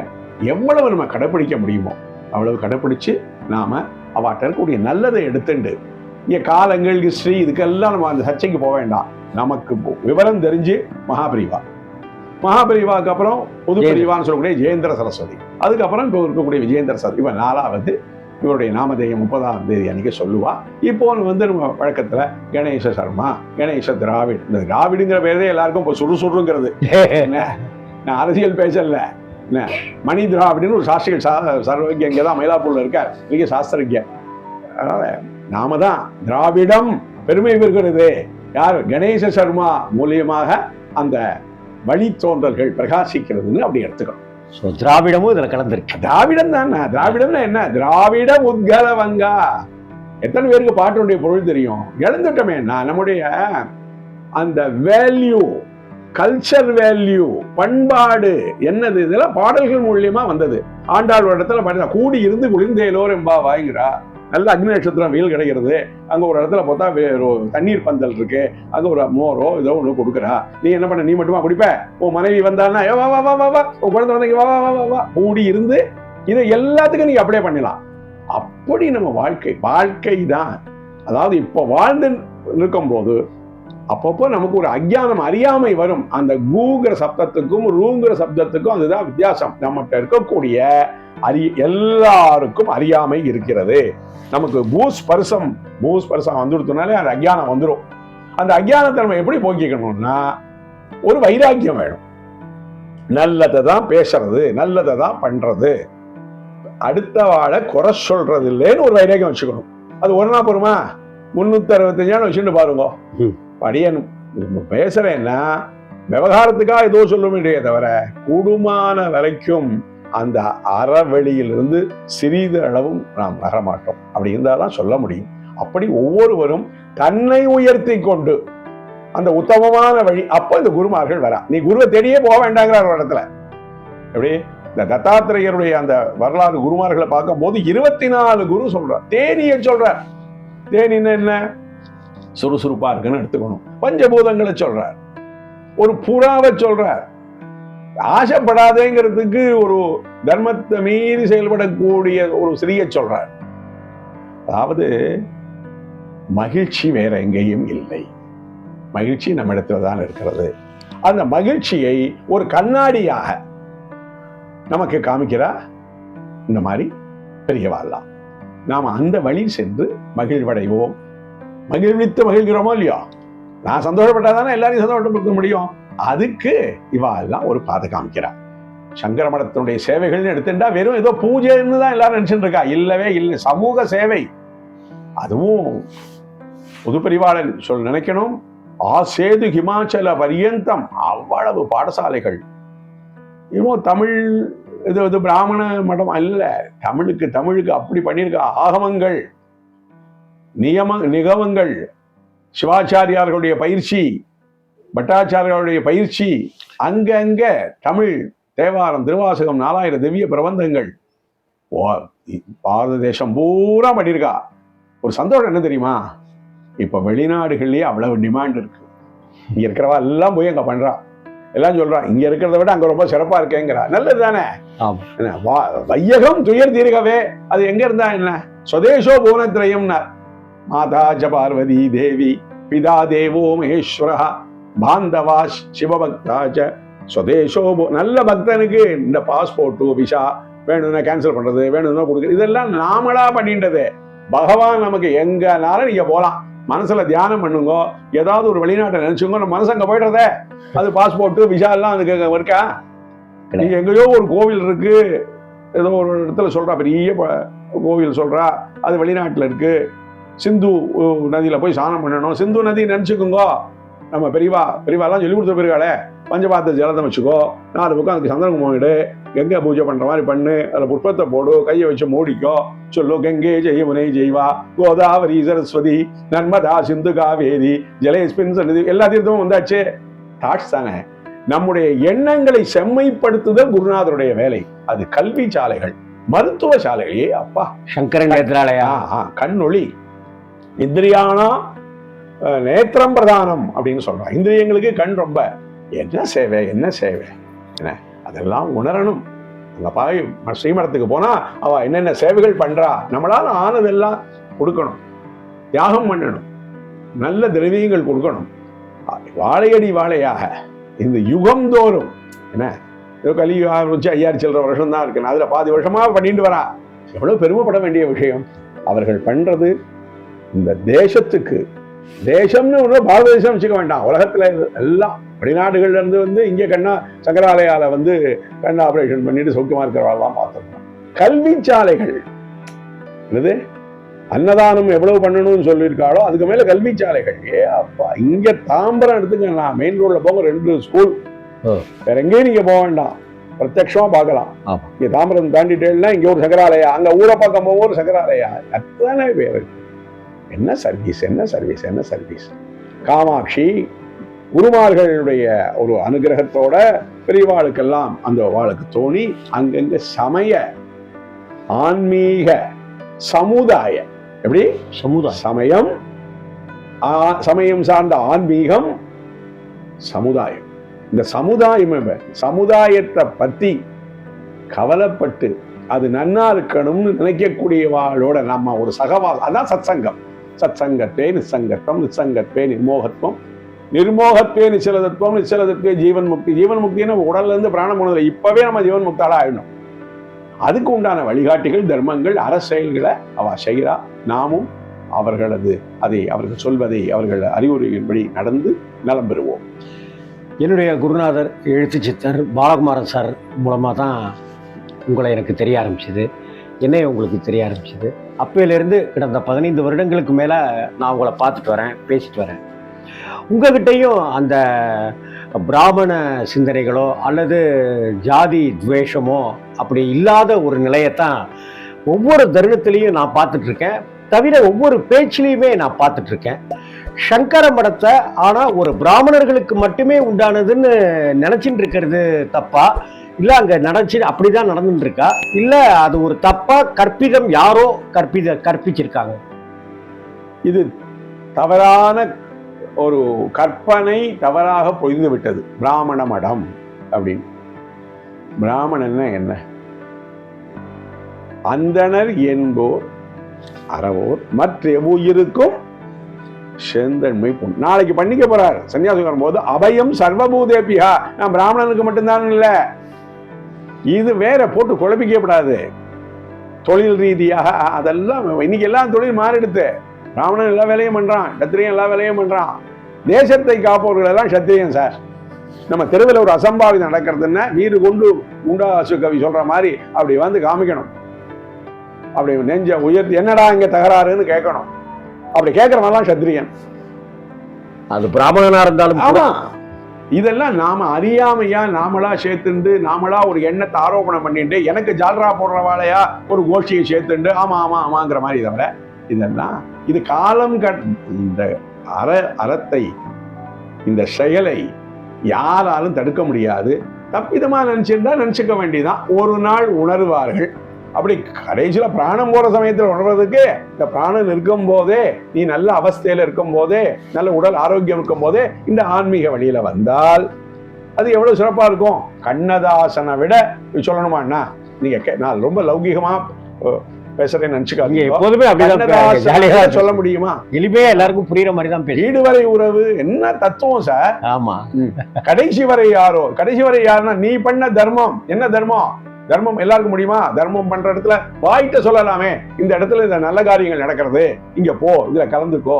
எவ்வளவு நம்ம கடைப்பிடிக்க முடியுமோ அவ்வளவு கடைப்பிடிச்சு நாம அவட்ட இருக்கக்கூடிய நல்லதை எடுத்துண்டு, இங்க காலங்கள், ஹிஸ்டரி இதுக்கெல்லாம் நம்ம அந்த சர்ச்சைக்கு போக வேண்டாம். நமக்கு விவரம் தெரிஞ்சு மகாபிரிவாக்கு அப்புறம் புது பிரிவான்னு சொல்லக்கூடிய ஜெயேந்திர சரஸ்வதி, அதுக்கப்புறம் இப்போ இருக்கக்கூடிய விஜயேந்திர சரஸ்வதி, இவன் 4வது. இவருடைய நாமதேயம் 30ஆம் தேதி அன்னைக்கு சொல்லுவா. இப்போ வந்து நம்ம வழக்கத்துல கணேச சர்மா, கணேச திராவிட். இந்த திராவிடுங்கிற பேரே எல்லாருக்கும் இப்போ சுறுசுறுங்கிறது. நான் அரசியல் பேசல. மணி திராவிடுன்னு ஒரு சாஸ்திரிகள் சர்வஜ இங்கதான் மயிலாப்பூர்ல இருக்கார், மிக சாஸ்திரஜ. அதனால நாம தான் திராவிடம் பெருமை பெறுகிறது. யார்? கணேச சர்மா மூலியமாக அந்த வழித்தோன்றல்கள் பிரகாசிக்கிறதுன்னு அப்படி எடுத்துக்கணும். திராவிடமும் இதுல கலந்துருக்கு. திராவிடம் தான். திராவிடம்னா என்ன? திராவிட உத்கலவங்கா. எத்தனை பேருக்கு பாட்டுடைய பொருள் தெரியும்? இழந்துட்டோமே. நம்முடைய அந்த வேல்யூ, கல்ச்சர் வேல்யூ, பண்பாடு என்னது, இதெல்லாம் பாடல்கள் மூலியமா வந்தது. ஆண்டாள் இடத்துல பாத்தீங்கன்னா கூடி இருந்து குளிர்ந்தேலோர் என்பா வாங்குறா. நல்ல அக்னி நட்சத்திரம் வெயில் கிடைக்கிறது, அங்க ஒரு இடத்துல பார்த்தா தண்ணீர் பந்தல் இருக்கு, அங்க ஒரு மோரோ ஏதோ ஒண்ணு கொடுக்குறா. நீ என்ன பண்ண? நீ மட்டுமா குடிப்ப? உன் மனைவி வந்தான்னா வா வா வா வா வா, உன் குழந்தை வந்தீங்க வா வா வா வா. கூடி இருந்து இதை எல்லாத்துக்கும் நீங்க அப்ளை பண்ணலாம். அப்படி நம்ம வாழ்க்கை தான் அதாவது இப்போ வாழ்ந்து இருக்கும்போது அப்பப்போ நமக்கு ஒரு அஞ்ஞானம், அறியாமை வரும். அந்த கூங்கிற சப்தத்துக்கும் ரூங்கிற சப்தத்துக்கும் அதுதான் வித்தியாசம். நம்மகிட்ட இருக்கக்கூடிய எல்லாருக்கும் அறியாமை இருக்கிறது. நமக்கு பூஸ்பர்சம் வந்துடுத்துனாலே அந்த அஞ்ஞானம் வந்துடும். அந்த அஞ்ஞானத்தை நம்ம எப்படி போக்கிக்கணும்னா ஒரு வைராக்கியம் வேணும். நல்லதை தான் பேசுறது, நல்லதை தான் பண்றது, அடுத்த வாழை குறை சொல்றது இல்லைன்னு ஒரு வைராக்கியம் வச்சுக்கணும். அது ஒரு நாள் போருமா? 365 நாள் வச்சுட்டு பாருங்க. படியணும் பேசுறேன்னா விவகாரத்துக்காக ஏதோ சொல்ல முடியே தவிர கூடுமான வரைக்கும் அந்த அறவெளியிலிருந்து சிறிது அளவும் நாம் நகரமாட்டோம். அப்படி இருந்தால்தான் சொல்ல முடியும். அப்படி ஒவ்வொருவரும் தன்னை உயர்த்தி கொண்டு அந்த உத்தமமான வழி. அப்போ இந்த குருமார்கள் வரா. நீ குருவை தேடியே போக வேண்டாங்கிற ஒரு இடத்துல எப்படி இந்த தத்தாத்திரேயருடைய அந்த வரலாறு குருமார்களை பார்க்கும் போது 24 குரு சொல்றார். தேனியை சொல்றார். தேனின்னு என்ன? சுறுசுறுப்பா இருக்குன்னு எடுத்துக்கணும். பஞ்சபூதங்களை சொல்றார். ஒரு புறாவை சொல்றார். ஆசைப்படாதேங்கிறதுக்கு ஒரு தர்மத்தை மீறி செயல்படக்கூடிய ஒரு ஸ்திரீயை சொல்றார். அதாவது மகிழ்ச்சி வேற எங்கேயும் இல்லை. மகிழ்ச்சி நம்ம இடத்துல தான் இருக்கிறது. அந்த மகிழ்ச்சியை ஒரு கண்ணாடியாக நமக்கு காமிக்கிறா இந்த மாதிரி பெரியவாள்லாம். நாம் அந்த வழி சென்று மகிழ்வடைவோம். மகிழ்வித்து மகிழ்கிறோமோ இல்லையோ? நான் சந்தோஷப்பட்டாதானே எல்லாரையும் சந்தோஷப்படுத்த முடியும். அதுக்கு இவாள்லாம் ஒரு பாதை காமிக்கிறார். சங்கர மடத்தினுடைய சேவைகள்னு எடுத்துட்டா வெறும் ஏதோ பூஜைன்னு தான் எல்லாரும் நினைச்சுட்டு இருக்கா. இல்லவே இல்லை. சமூக சேவை. அதுவும் புதுப்பரிவாளர் நினைக்கணும். ஆசேது ஹிமாச்சல பரியந்தம் அவ்வளவு பாடசாலைகள். இவன் தமிழ் இது பிராமண மடம் அல்ல. தமிழுக்கு அப்படி பண்ணியிருக்க ஆகமங்கள், நிகமங்கள், சிவாச்சாரியார்களுடைய பயிற்சி, பட்டாச்சாரியாருடைய பயிற்சி, அங்கங்க தமிழ் தேவாரம், திருவாசகம், 4000 திவ்ய பிரபந்தங்கள் பாரத தேசம் பூரா பண்ணியிருக்கா. ஒரு சந்தோஷம் என்ன தெரியுமா? இப்ப வெளிநாடுகள்லயே அவ்வளவு டிமாண்ட் இருக்கு. இங்க இருக்கிறவா எல்லாம் போய் அங்க பண்றா. எல்லாம் சொல்றா இங்க இருக்கிறத விட அங்க ரொம்ப சிறப்பா இருக்கேங்கிறா. நல்லது தானே? வையகம் துயர் தீர்க்கவே. அது எங்க இருந்தா என்ன? ஸ்வதேசோ புவனத்ரயம்னா மாதா ச பார்வதி தேவி, பிதா தேவோ மகேஸ்வரா, பாந்தவா சிவபக்தாச்ச ஸ்வதேசோ. நல்ல பக்தனுக்கு இந்த பாஸ்போர்ட்டு விசா வேணும்னா கேன்சல் பண்றது, வேணும்னா கொடுக்குறது, இதெல்லாம் நாமளா பண்ணின்றது. பகவான் நமக்கு எங்கனாலும் நீங்க போலாம். மனசுல தியானம் பண்ணுங்க. ஏதாவது ஒரு வெளிநாட்டை நினைச்சுங்க, நம்ம மனசு அங்க போயிடுறதே. அது பாஸ்போர்ட்டு விசா எல்லாம் அதுக்கு இருக்கா? நீங்க எங்கேயோ ஒரு கோவில் இருக்கு, ஏதோ ஒரு இடத்துல சொல்றா, பெரிய கோவில் சொல்றா, அது வெளிநாட்டுல இருக்கு. சிந்து நதியில போய் ஸ்நானம் பண்ணணும். சிந்து நதி நினைச்சுக்கோங்க. நம்ம பெரியவாலாம் சொல்லி கொடுத்த பெரியவாளே, பஞ்சபாத்த ஜலத்தை வச்சுக்கோ, 4 பக்கம் அதுக்கு சந்திரன் போயிடு, கங்கை பூஜை பண்ற மாதிரி பண்ணு, அதில் புஷ்பத்தை போடு, கையை வச்சு மூடிக்கோ, சொல்லு கங்கை ஜெயமுனை ஜெய்வா கோதாவரி சரஸ்வதி நர்மதா சிந்து காவேரி ஜலேஸ்பின் சன்னதி. எல்லா தீர்த்தமும் வந்தாச்சு. தாட்ஸ் தானே. நம்முடைய எண்ணங்களை செம்மைப்படுத்துதல் குருநாதருடைய வேலை. அது கல்வி சாலைகள், மருத்துவ சாலைகளே. அப்பா சங்கரன் நேத்ராலயா, கண்ணொளி, இந்திரியானா நேத்திரம் பிரதானம் அப்படின்னு சொல்றான். இந்திரியங்களுக்கு கண் ரொம்ப. என்ன சேவை என்ன அதெல்லாம் உணரணும். அங்க பாய் ஸ்ரீமடத்துக்கு போனா அவ என்னென்ன சேவைகள் பண்றா, நம்மளால ஆனதெல்லாம் கொடுக்கணும், தியாகம் பண்ணணும், நல்ல திரவியங்கள் கொடுக்கணும். வாழையடி வாழையாக இந்த யுகம் தோறும் என்ன கலியுக ஆரம்பிச்சு 5000 சில்லற வருஷம் தான் இருக்கு. அதுல பாதி வருஷமா பண்ணிட்டு வரா. எவ்வளவு பெருமைப்பட வேண்டிய விஷயம். அவர்கள் பண்றது இந்த தேசத்துக்கு. தேசம்னு ஒன்று பாரத தேசம் வச்சுக்க வேண்டாம். உலகத்துல எல்லாம் வெளிநாடுகள்ல இருந்து இங்கே சங்கராலயால கண் ஆபரேஷன் பண்ணிட்டு சௌக்கியமா இருக்கிறவாள்லாம் பார்த்துருக்கோம். கல்வி சாலைகள் என்னது அன்னதானம் எவ்வளவு பண்ணணும்னு சொல்லியிருக்காளோ அதுக்கு மேல கல்வி சாலைகள். அப்பா இங்க தாம்பரம் எடுத்துக்கா, மெயின் ரோட்ல போங்க 2 ஸ்கூல். வேற எங்கேயும் நீங்க போக வேண்டாம், பிரத்யட்சமா பார்க்கலாம். இங்க தாம்பரம் தாண்டிட்டேன்னா இங்க ஒரு சங்கராலயா, அங்க ஊரை பார்க்க போக ஒரு சங்கராலயா. அத்தனை பேர். என்ன சர்வீஸ். காமாட்சி குருமார்களுடைய ஒரு அனுகிரகத்தோட பெரியவாளுக்கெல்லாம் அந்த வாளுக்கு தோணி அங்கங்க சமய ஆன்மீக சமுதாய எப்படி சமயம் சார்ந்த ஆன்மீகம் சமுதாயம். இந்த சமுதாயத்தை பத்தி கவலைப்பட்டு அது நன்னா இருக்கணும்னு நினைக்கக்கூடியவாளோட நம்ம ஒரு சகவாசம். அதான் சத்சங்கம். சத் சங்கத்தே நிசங்கத்துவம், நிசங்கத்தே நிர்மோகத்துவம், நிர்மோகத்தே நிச்சலதத்துவம், நிச்சலதத்தே ஜீவன் முக்தி. ஜீவன் முக்தின்னு உடல்ல இருந்து பிராணம் போனதில்லை, இப்பவே நம்ம ஜீவன் முக்தாலா ஆயிடணும். அதுக்கு உண்டான வழிகாட்டிகள், தர்மங்கள், அரசியல்களை அவ செய்கிறா. நாமும் அவர்கள் சொல்வதை அவர்கள் அறிவுரையின்படி நடந்து நலம் பெறுவோம். என்னுடைய குருநாதர் எழுத்து சித்தர் பாலகுமாரன் சார் மூலமாக தான் உங்களை எனக்கு தெரிய ஆரம்பிச்சிது, என்னைய உங்களுக்கு தெரிய ஆரம்பிச்சிது. அப்பையிலேருந்து கிடந்த 15 வருடங்களுக்கு மேலே நான் உங்களை பார்த்துட்டு வரேன், பேசிட்டு வரேன். உங்ககிட்டையும் அந்த பிராமண சிந்தனைகளோ அல்லது ஜாதி துவேஷமோ அப்படி இல்லாத ஒரு நிலையத்தான் ஒவ்வொரு தருணத்திலையும் நான் பார்த்துட்ருக்கேன். தவிர ஒவ்வொரு பேச்சிலையுமே நான் பார்த்துட்ருக்கேன். சங்கர மடத்தை ஆனால் ஒரு பிராமணர்களுக்கு மட்டுமே உண்டானதுன்னு நினச்சிட்டு இருக்கிறது தப்பா, இல்லை அங்கே அப்படிதான் நடந்துட்டு இருக்கா, இல்லை அது ஒரு தப்பா கற்பிதம் யாரோ கற்பிச்சிருக்காங்க? இது தவறான ஒரு கற்பனை, தவறாக பொய்ந்து விட்டது. பிராமண மடம் அப்படின்னு. பிராமணன் என்ன? அந்தணர் என்போர் அறவோர் மற்ற உயிருக்கும் செந்தன்மை பொன். நாளைக்கு பண்ணிக்க போறார் சன்னியாசி வரும்போது, அபயம் சர்வபூதேபியா, நான் பிராமணனுக்கு மட்டும்தான் இல்ல, இது வேற போட்டு குழப்பிக்கப்படாது. தொழில் ரீதியாக அதெல்லாம் இன்னைக்கு எல்லாம் தொழில் மாறிடுத்து. பிராமணன் எல்லா வேலையும் பண்றான், சத்திரியன் எல்லா வேலையும் பண்றான். தேசத்தை காப்பவர்கள் எல்லாம் சத்திரியன் சார். நம்ம தெருவில் ஒரு அசம்பாவிதம் நடக்கிறதுன்னா வீடு கொண்டு உண்டாசு கவி சொல்ற மாதிரி அப்படி வந்து காமிக்கணும், அப்படி நெஞ்ச உயர்த்தி என்னடா இங்க தகராறுன்னு கேட்கணும். அப்படி கேட்கறவெல்லாம் சத்திரியன். அது பிராமணனா இருந்தாலும். ஆமா, இதெல்லாம் நாம அறியாமையா நாமளா சேர்த்துண்டு, நாமளா ஒரு எண்ணத்தை ஆரோபணம் பண்ணிட்டு, எனக்கு ஜால்ரா போடுற வாழையா ஒரு கோஷ்டியை சேர்த்துண்டு ஆமா ஆமா ஆமாங்கிற மாதிரி. தவிர இதெல்லாம் இது காலம் இந்த அறத்தை, இந்த செயலை யாராலும் தடுக்க முடியாது. தப்பிதமா நினைச்சிருந்தா நினைச்சுக்க வேண்டியதான். ஒரு நாள் உணர்வார்கள். அப்படி கடைசியில பிராணம் போற சமயத்தில் உணர்றதுக்கு இந்த பிராணம் இருக்கும் போதே, நீ நல்ல அவஸ்தையில இருக்கும் போதே, நல்ல உடல் ஆரோக்கியம் இருக்கும் போதே இந்த ஆன்மீக வழியில வந்தால் அது எவ்வளவு சிறப்பா இருக்கும். கண்ணதாசனை விட சொல்லணுமாண்ணா, நீங்க நான் ரொம்ப லௌகிகமா பேசுறேன்னு நினைச்சுக்காதீங்க. எப்போதுமே அப்படிதான் சொல்ல முடியுமா? எளிமையா எல்லாருக்கும் புரியுற மாதிரி தான். வீடு வரை உறவு என்ன தத்துவம் சார்? ஆமா, கடைசி வரை யாரோ, கடைசி வரை யாருன்னா நீ பண்ண தர்மம் என்ன தர்மம்? தர்மம் எல்லாருக்கும் முடியுமா? தர்மம் பண்ற இடத்துல வாயிட்ட சொல்லலாமே, இந்த இடத்துல இந்த நல்ல காரியங்கள் நடக்கிறது, இங்க போ, இதுல கலந்துக்கோ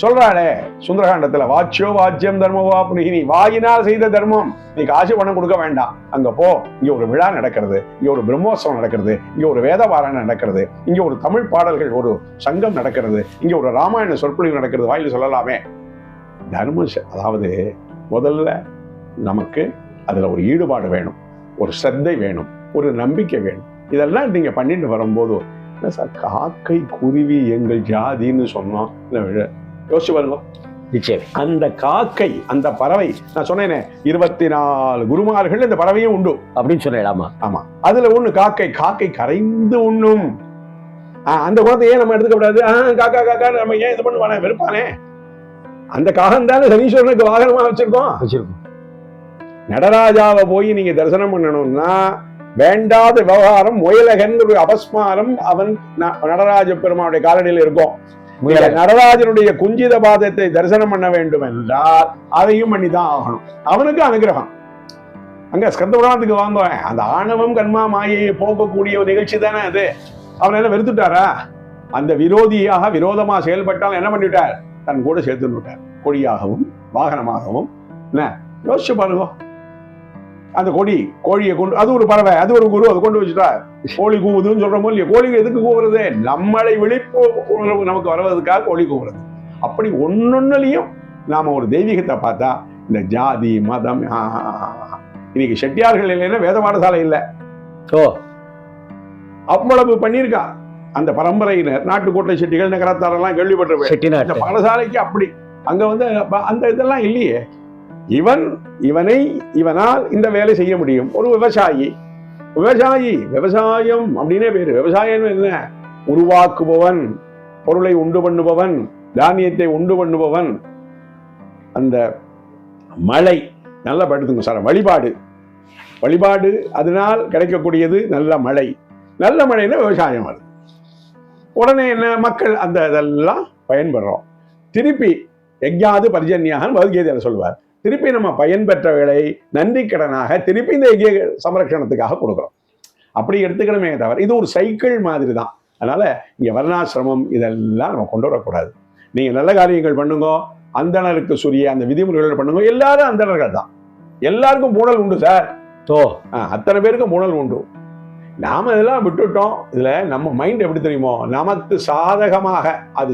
சொல்றாளே சுந்தரகாண்டத்துல. வாச்சியோ வாச்சியம் தர்மவா புனிகினி, வாயினால் செய்த தர்மம் நீ காசு பணம் கொடுக்க வேண்டாம், அங்க போ, இங்க ஒரு விழா நடக்கிறது, இங்க ஒரு பிரம்மோற்சவம் நடக்கிறது, இங்க ஒரு வேத பாராயணம் நடக்கிறது, இங்க ஒரு தமிழ் பாடல்கள் ஒரு சங்கம் நடக்கிறது, இங்க ஒரு ராமாயண சொற்பொழிவு நடக்கிறது, வாயில சொல்லலாமே. தர்மம் அதாவது முதல்ல நமக்கு அதுல ஒரு ஈடுபாடு வேணும், ஒரு ஸ்ரத்தை வேணும், ஒரு நம்பிக்கை வேணும். இதெல்லாம் நீங்க பண்ணிட்டு வரும்போது என்ன சார், காக்கை குருவி எங்கள் ஜாதின்னு சொன்னோம், யோசிச்சு பாருங்க. அந்த காக்கை, அந்த பறவை, நான் சொன்னேனே 24 குருமார்கள் இந்த பறவையும் உண்டு அப்படின்னு சொல்லலாமா? ஆமா, அதுல ஒண்ணு காக்கை. காக்கை கரைந்து உண்ணும். அந்த குணத்தை ஏன் நம்ம எடுத்துக்க கூடாது? காக்கா காக்கா நம்ம ஏன் இது பண்ணுவானே, வெறுப்பானே? அந்த காகம் தானே சனீஸ்வரனுக்கு வாகனமா வச்சிருக்கோம். நடராஜாவை போய் நீங்க தரிசனம் பண்ணணும்னா வேண்டாத விவகாரம் முயலகன் அபஸ்மாரம் அவன் நடராஜ பெருமானுடைய காலடியில் இருக்கும். நடராஜனுடைய குஞ்சித பாதத்தை தரிசனம் பண்ண வேண்டும் என்றால் அதையும் பண்ணிதான் ஆகணும். அவனுக்கு அனுகிரகம். அங்க ஸ்கந்த புராணத்துக்கு வாங்குவேன், அந்த ஆணவம் கண்மா மாயையை போக்கக்கூடிய ஒரு நிகழ்ச்சி தானே அது. அவன் என்ன வெறுத்துட்டாரா? அந்த விரோதமா செயல்பட்டால் என்ன பண்ணிவிட்டார்? தன் கூட சேர்த்து விட்டார், கொடியாகவும் வாகனமாகவும். என்ன யோசிச்சு பாருங்க. அந்த கோழியை கொண்டு, அது ஒரு பறவை, அது ஒரு குரு, அதை கொண்டு வச்சுட்டா கோழி கூவுதுன்னு சொல்றோமோ இல்லையா? கோழி எதுக்கு கூவுறது? நம்மளை விழிப்பு உணர்வு நமக்கு வருவதற்காக கோழி கூவுறது. அப்படி ஒன்னொன்னுலயும் நாம ஒரு தெய்வீகத்தை பார்த்தா, இந்த ஜாதி மதம், இன்னைக்கு செட்டியார்கள் இல்லைன்னா வேத பாடசாலை இல்லை. அவ்வளவு பண்ணியிருக்கா அந்த பரம்பரையினர். நாட்டுக்கோட்டை செட்டிகள் நகரத்தாரெல்லாம் கேள்விப்பட்டிருப்பேன். பாடசாலைக்கு அப்படி அங்க வந்து அந்த இதெல்லாம் இல்லையே. இவனால் இந்த வேலை செய்ய முடியும். ஒரு விவசாயி, விவசாயம் அப்படின்னே பேரு. விவசாயம் என்ன? உருவாக்குபவன், பொருளை உண்டு பண்ணுபவன், தானியத்தை உண்டு பண்ணுபவன். அந்த மழை நல்லா படுத்துங்க சார். வழிபாடு அதனால் கிடைக்கக்கூடியது நல்ல மழை. நல்ல மழைன்னா விவசாயம் வருது. உடனே என்ன, மக்கள் அந்த இதெல்லாம் பயன்படுறோம். திருப்பி யஜ்ஞாது பரிஜன்யாகன்னு பகவத்கீதையில சொல்லுவார். திருப்பி நம்ம பயன்பெற்றவைகளை நன்றி கடனாக திருப்பி இந்த யஜ்ய சம்ரட்சணத்துக்காக கொடுக்குறோம். அப்படி எடுத்துக்கணுமே தவிர இது ஒரு சைக்கிள் மாதிரி தான். அதனால இங்க வர்ணாசிரமம் இதெல்லாம் நம்ம கொண்டு வரக்கூடாது. நீங்க நல்ல காரியங்கள் பண்ணுங்க, அந்தணருக்கு சுரிய அந்த விதிமுறைகள் பண்ணுங்க. எல்லாரும் அந்தணர்கள் தான், எல்லாருக்கும் பூணல் உண்டு சார். அத்தனை பேருக்கும் பூணல் உண்டு. நாம இதெல்லாம் விட்டுட்டோம். இதுல நம்ம மைண்ட் எப்படி தெரியுமோ, நமக்கு சாதகமாக அது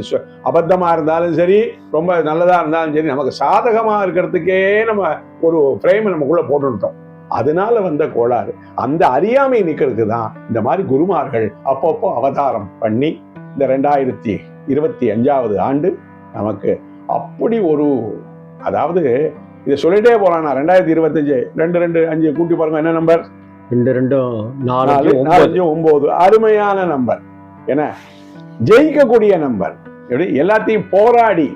அபத்தமா இருந்தாலும் சரி, ரொம்ப நல்லதா இருந்தாலும் சரி, நமக்கு சாதகமா இருக்கிறதுக்கே நம்ம ஒரு ஃப்ரேம் நமக்குள்ள போட்டுட்டோம். அதனால வந்த கோளாறு. அந்த அறியாமை நிக்கிறதுக்கு தான் இந்த மாதிரி குருமார்கள் அப்பப்போ அவதாரம் பண்ணி இந்த 2025 ஆண்டு நமக்கு அப்படி ஒரு, அதாவது இதை சொல்லிட்டே போலாம். 2025 2 கூட்டி பாருங்க, என்ன நம்பர்? 2 2 4 9 அருமையான நம்பர். ஏன்னா ஜெயிக்கக்கூடிய நம்பர். எப்படி எல்லாத்தையும் போராடி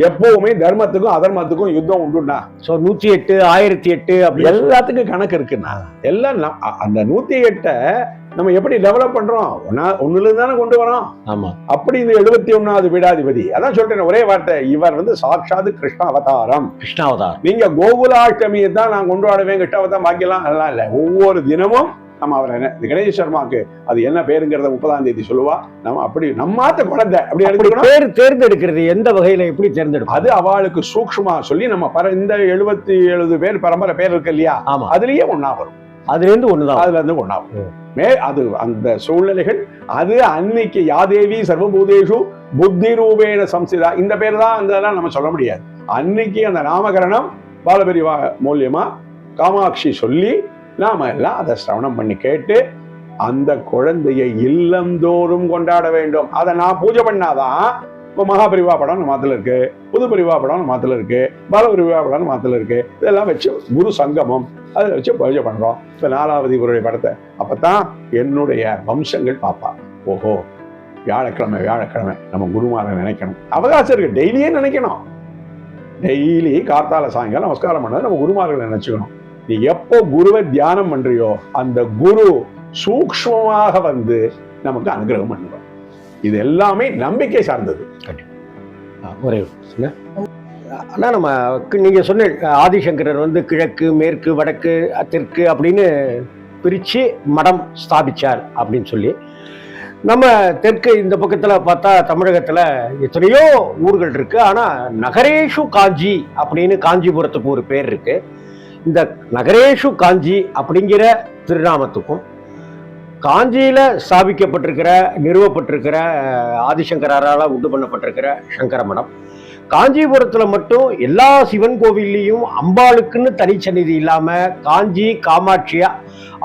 எப்பவுமே தர்மத்துக்கும் அதர்மத்துக்கும் யுத்தம் உண்டுண்ணா. 108 1008 அப்படி எல்லாத்துக்கும் கணக்கு இருக்குண்ணா. எல்லாம் அந்த 108 நம்ம எப்படி டெவலப் பண்றோம், ஒண்ணுல இருந்து தானே கொண்டு வரோம். ஆமா. அப்படி இந்த 71வது பீடாதிபதி, அதான் சொல்றேன் ஒரே வார்த்தை, இவர் சாட்சாத் கிருஷ்ண அவதாரம். நீங்க கோகுலாஷ்டமியை தான் நான் கொண்டாடுவேன், கிருஷ்ண அவதாரம் பாக்கியெல்லாம் அதெல்லாம் இல்லை. ஒவ்வொரு தினமும் நம்ம அவர் என்ன கணேஷ் சர்மாக்கு அது என்ன பேருங்கிறத 30ஆம் தேதி சொல்லுவா. நம்ம அப்படி நம்மாத்த குழந்தை அப்படி பேர் தேர்ந்தெடுக்கிறது எந்த வகையில எப்படி தேர்ந்தெடுக்கும், அது அவளுக்கு சூக்ஷ்மா சொல்லி நம்ம இந்த 77 பேர் பரம்பரை பேர் இருக்கு இல்லையா, அதுலயே ஒன்னா வரும். அதுல இருந்து ஒன்னா வரும். அது அந்த சூழ்நிலைகள், அது அன்னைக்கு யாதேவி சர்வபூதேஷு புத்தி ரூபேன சம்சிதா, இந்த பேர் தான் அதெல்லாம் நம்ம சொல்ல முடியாது. அன்னைக்கு அந்த நாமகரணம் பாலபெரிவா மூலியமா காமாட்சி சொல்லி நாம எல்லாம் அதை சிரவணம் பண்ணி கேட்டு அந்த குழந்தையை இல்லந்தோறும் கொண்டாட வேண்டும். அதை நான் பூஜை பண்ணாதான். இப்போ மகாபரிவா படம் மாத்துல இருக்கு, புது பரிவா படம் மாத்துல இருக்கு, பாலபரிவா படம் மாத்துல இருக்கு. இதெல்லாம் வச்சு குரு சங்கமம் அதை வச்சு பூஜை பண்றோம். இப்ப 4வது இவருடைய படத்தை அப்பதான் என்னுடைய வம்சங்கள் பாப்பா, ஓஹோ வியாழக்கிழமை நம்ம குருமாரை நினைக்கணும். அவகாசம் இருக்கு, டெய்லியே நினைக்கணும். டெய்லி கார்த்தால சாயங்காலம் நமஸ்காரம் பண்ணது நம்ம குருமார்களை நினைச்சுக்கணும். நீ எப்போ குருவை தியானம் பண்றியோ அந்த குரு சூக்ஷ்மமாக வந்து நமக்கு அனுகிரகம் பண்ணுவார். இது எல்லாமே நம்பிக்கை சார்ந்தது. ஒரே ஆனா நம்ம நீங்க சொன்ன ஆதிசங்கரர் கிழக்கு மேற்கு வடக்கு தெற்கு அப்படின்னு பிரிச்சு மடம் ஸ்தாபிச்சார் அப்படின்னு சொல்லி, நம்ம தெற்கு இந்த பக்கத்துல பார்த்தா தமிழகத்துல எத்தனையோ ஊர்கள் இருக்கு. ஆனா நகரேஷு காஞ்சி அப்படின்னு காஞ்சிபுரத்துக்கு ஒரு பேர் இருக்கு. இந்த நகரேஷு காஞ்சி அப்படிங்கிற திருநாமத்துக்கும் காஞ்சியில ஸ்தாபிக்கப்பட்டிருக்கிற நிறுவப்பட்டிருக்கிற ஆதிசங்கரால் உண்டு பண்ணப்பட்டிருக்கிற சங்கர மடம், காஞ்சிபுரத்துல மட்டும் எல்லா சிவன் கோவில்லையும் அம்பாளுக்குன்னு தனிச்சந்நிதி இல்லாம காஞ்சி காமாட்சியா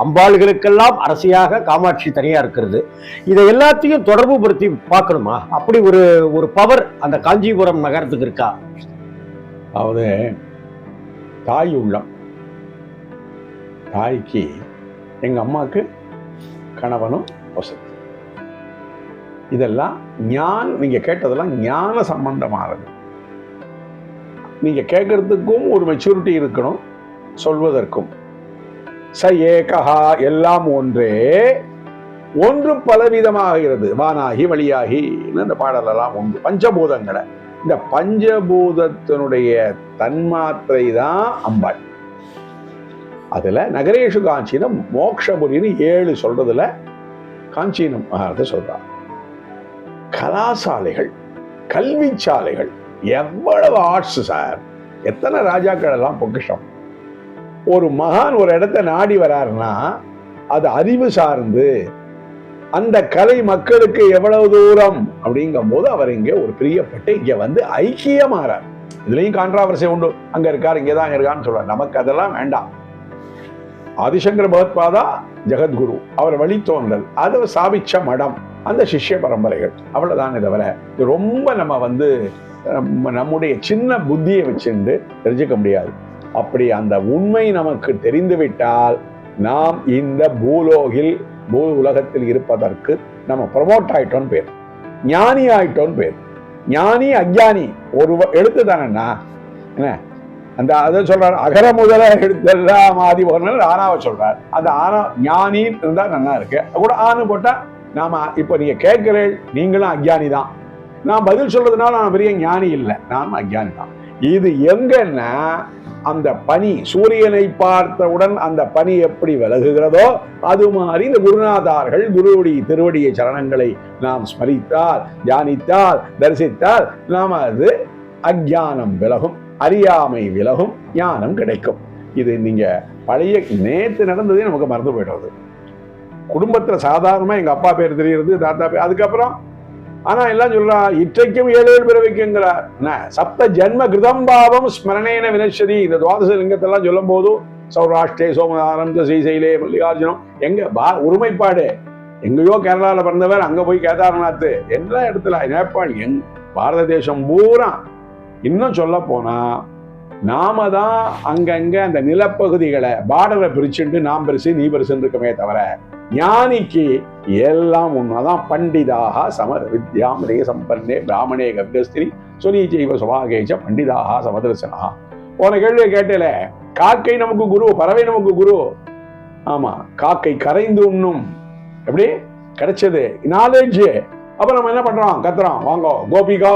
அம்பாளுகளுக்கெல்லாம் அரசியாக காமாட்சி தனியா இருக்கிறது. இதை எல்லாத்தையும் தொடர்பு படுத்தி பார்க்கணுமா? அப்படி ஒரு பவர் அந்த காஞ்சிபுரம் நகரத்துக்கு இருக்கா? அதாவது தாய் உள்ளம், தாய்க்கு எங்க அம்மாவுக்கு கணவனும் வசதி, இதெல்லாம் நீங்க கேட்டதெல்லாம் ஞான சம்பந்தமானது. நீங்க கேட்கறதுக்கும் ஒரு மெச்சூரிட்டி இருக்கணும், சொல்வதற்கும். ச ஏகஹா எல்லாம் ஒன்றே, ஒன்று பலவிதமாகிறது, வானாகி வழியாகி இந்த பாடலெல்லாம் உண்டு. பஞ்சபூதங்களை, இந்த பஞ்சபூதத்தினுடைய தன்மாத்திரை தான் அம்பாள். அதுல நகரேஷு காஞ்சினம் மோக்ஷபுரின்னு 7 சொல்றதுல காஞ்சினம் சொல்றாங்க. கலாசாலைகள், கல்வி சாலைகள், எவ்வளவு ஆர்ட்ஸ் சார், எத்தனை ராஜாக்கள் எல்லாம் பொக்கிஷம். ஒரு மகான் ஒரு இடத்தை நாடி வராருன்னா அது அறிவு சார்ந்து அந்த கலை மக்களுக்கு எவ்வளவு தூரம் அப்படிங்கும் போது அவர் இங்க ஒரு பிரியப்பட்டு இங்க ஐக்கியமாறார். இதுலயும் கான்ட்ராவர்சி உண்டு, அங்க இருக்காரு இங்கதான் இருக்கான்னு சொல்றாரு. நமக்கு அதெல்லாம் வேண்டாம். ஆதிசங்கர பகவத்பாதா ஜெகத்குரு, அவர் வழித்தோன்றல், அதை ஸ்தாபிச்ச மடம், அந்த சிஷ்ய பரம்பரைகள், அவ்வளவுதான். தவிர இது ரொம்ப நம்ம நம்முடைய சின்ன புத்தியை வச்சுட்டு தெரிஞ்சுக்க முடியாது. அப்படி அந்த உண்மை நமக்கு தெரிந்துவிட்டால் நாம் இந்த பூ உலகத்தில் இருப்பதற்கு நம்ம ப்ரமோட் ஆயிட்டோன்னு பேர், ஞானி ஆயிட்டோன்னு பேர். ஞானி அஞ்ஞானி ஒரு எழுத்து தானேண்ணா. என்ன அந்த அதை சொல்றாரு, அகர முதல எழுத்தெல்லாம் ஆதி போகணும் ஆனாவை சொல்றாரு. அந்த ஆனா ஞானின்னு இருந்தா நல்லா இருக்கு, கூட ஆணு போட்டா நாம இப்ப நீங்க கேட்கிறேன், நீங்களும் அஞ்ஞானி தான். நான் பதில் சொல்றதுனால நான் பெரிய ஞானி இல்லை, நான் அஞ்ஞானி தான். இது எங்கன்னா அந்த பனி, சூரியனை பார்த்தவுடன் அந்த பனி எப்படி விலகுகிறதோ அது மாதிரி இந்த குருநாதார்கள் திருவடியை சரணங்களை நாம் ஸ்மரித்தால், தியானித்தால், தரிசித்தால் நாம் அது அஞ்ஞானம் விலகும், அறியாமை விலகும், ஞானம் கிடைக்கும். இது நீங்க பழைய நேற்று நடந்ததே நமக்கு மறந்து போயிடுறது. குடும்பத்துல சாதாரணமா எங்க அப்பா பேர் தெரிகிறது, தாத்தா பேர், அதுக்கப்புறம் ஆனா எல்லாம் சொல்றா இற்றைக்கும் 7 பிறவிக்குங்கிறார். சப்த ஜென்ம கிருதம்பாவம் ஸ்மரணேன வினஸ்வதி. இந்த துவாதச லிங்கத்தெல்லாம் சொல்லும் போதும் சௌராஷ்டிரே சோமநாதம் ஸ்ரீசைலே மல்லிகார்ஜுனம் எங்க ஒருமைப்பாடு. எங்கேயோ கேரளாவில் பிறந்தவர் அங்க போய் கேதார்நாத், எல்லா இடத்துல நேபாள், பாரத தேசம் பூரா. இன்னும் சொல்ல போனா நாம தான் அங்கங்க அந்த நிலப்பகுதிகளை பார்டரை பிரிச்சுட்டு நாம் பெருசு நீ பெருசுன்னு இருக்கமே தவிர, ஞானிக்கு எல்லாம் உண்மைதான். பண்டிதாக சம வித்யாம் சம்பன்னே பிராமணே கர்கஸ்திரி சுனீச்சைவ சுபாகேச்ச பண்டிதாக சமதர்சனா. போன கேள்வியை கேட்டல, காக்கை நமக்கு குரு, பறவை நமக்கு குரு. ஆமா, காக்கை கரைந்து உண்ணும் எப்படி கிடைச்சது நாலேஜ். அப்ப நம்ம என்ன பண்றோம், கத்துறோம் வாங்கோ கோபிகா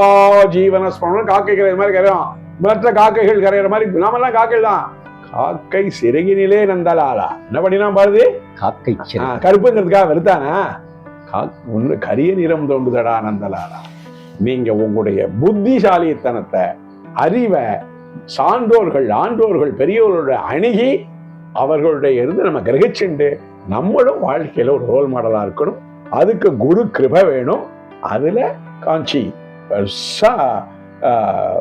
ஜீவன ஸ்மரணம், காக்கை கரையிற மாதிரி கரையோம், மற்ற காக்கைகள் கரையிற மாதிரி நாமெல்லாம் காக்கை தான். காக்கை சிறகினிலே நந்தலாலா என்ன பண்ணினா பாருது, காக்கை கருப்புங்கிறதுக்காக வெறுத்தானா, கரிய நிறம் தோன்றுதடா நந்தலாலா. நீங்க உங்களுடைய புத்திசாலித்தனத்தை, அறிவை ஆன்றோர்கள் பெரியவர்களோட அணுகி அவர்களுடைய இருந்து நம்ம கிரகிச்சுண்டு நம்மளும் வாழ்க்கையில ஒரு ரோல் மாடலா இருக்கணும். அதுக்கு குரு கிருபை வேணும். அதுல காஞ்சி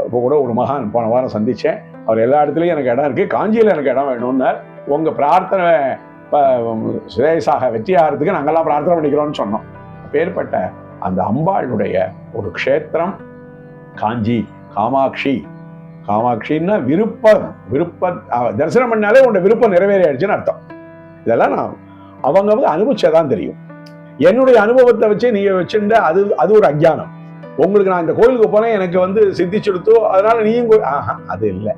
இப்போ கூட ஒரு மகான் போன வாரம் சந்திச்சேன். அவர் எல்லா இடத்துலையும் எனக்கு இடம் இருக்கு, காஞ்சியில் எனக்கு இடம் வேணும்னு. உங்க பிரார்த்தனை சுரேஷாக வெற்றியாகிறதுக்கு நாங்கெல்லாம் பிரார்த்தனை பண்ணிக்கிறோம்னு சொன்னோம். பேர்பட்ட அந்த அம்பாளுடைய ஒரு க்ஷேத்திரம் காஞ்சி காமாட்சின்னா விருப்ப தரிசனம் பண்ணாலே உன்னோட விருப்பம் நிறைவேறிடுச்சுன்னு அர்த்தம். இதெல்லாம் நான் அவங்க அனுபவிச்சதான் தெரியும். என்னுடைய அனுபவத்தை வச்சு நீங்க வச்சுட்ட அது ஒரு அஞ்ஞானம். உங்களுக்கு நான் இந்த கோயிலுக்கு போனேன், எனக்கு சித்திச்சுடுத்தோ அதனால நீயும் அது இல்லை.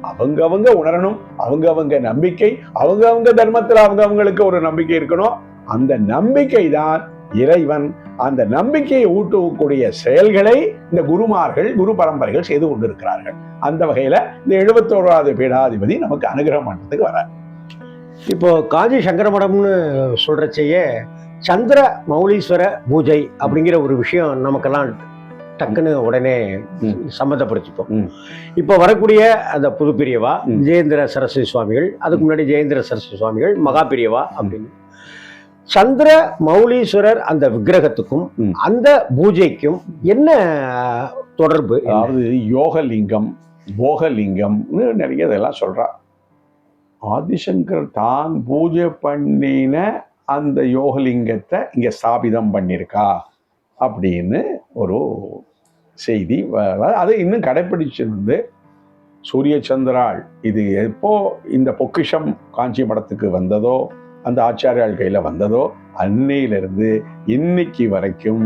அவங்க உணரணும். அவங்க நம்பிக்கை, அவங்க தர்மத்தில் அவங்களுக்கு ஒரு நம்பிக்கை இருக்கணும். அந்த நம்பிக்கை தான் இறைவன். அந்த நம்பிக்கையை ஊட்டக்கூடிய செயல்களை இந்த குருமார்கள், குரு பரம்பரைகள் செய்து கொண்டிருக்கிறார்கள். அந்த வகையில இந்த 71வது பீடாதிபதி நமக்கு அனுகிரகம் பண்றதுக்கு வர. இப்போ காஞ்சி சங்கரமடம்னு சொல்றச்சேயே சந்திர மௌலீஸ்வர பூஜை அப்படிங்கிற ஒரு விஷயம் நமக்கெல்லாம் டக்குன்னு உடனே சம்மந்தப்படுத்திப்போம். இப்போ வரக்கூடிய அந்த புது பிரியவா ஜெயேந்திர சரஸ்வதி சுவாமிகள், அதுக்கு முன்னாடி ஜெயேந்திர சரஸ்வதி சுவாமிகள், மகா பிரியவா அப்படின்னு சந்திர மௌலீஸ்வரர் அந்த விக்கிரகத்துக்கும் அந்த பூஜைக்கும் என்ன தொடர்பு? அதாவது யோகலிங்கம், போகலிங்கம்னு நிறைய இதெல்லாம் சொல்றா. ஆதிசங்கர் தான் பூஜை பண்ணின அந்த யோகலிங்கத்தை இங்க ஸ்தாபிதம் பண்ணியிருக்கா அப்படின்னு ஒரு செய்தி. அதை இன்னும் கடைப்பிடிச்சிருந்து சூரிய சந்திராள் இது எப்போ இந்த பொக்கிஷம் காஞ்சி மடத்துக்கு வந்ததோ, அந்த ஆச்சாரியால் கையில வந்ததோ, அன்னையிலிருந்து இன்னைக்கு வரைக்கும்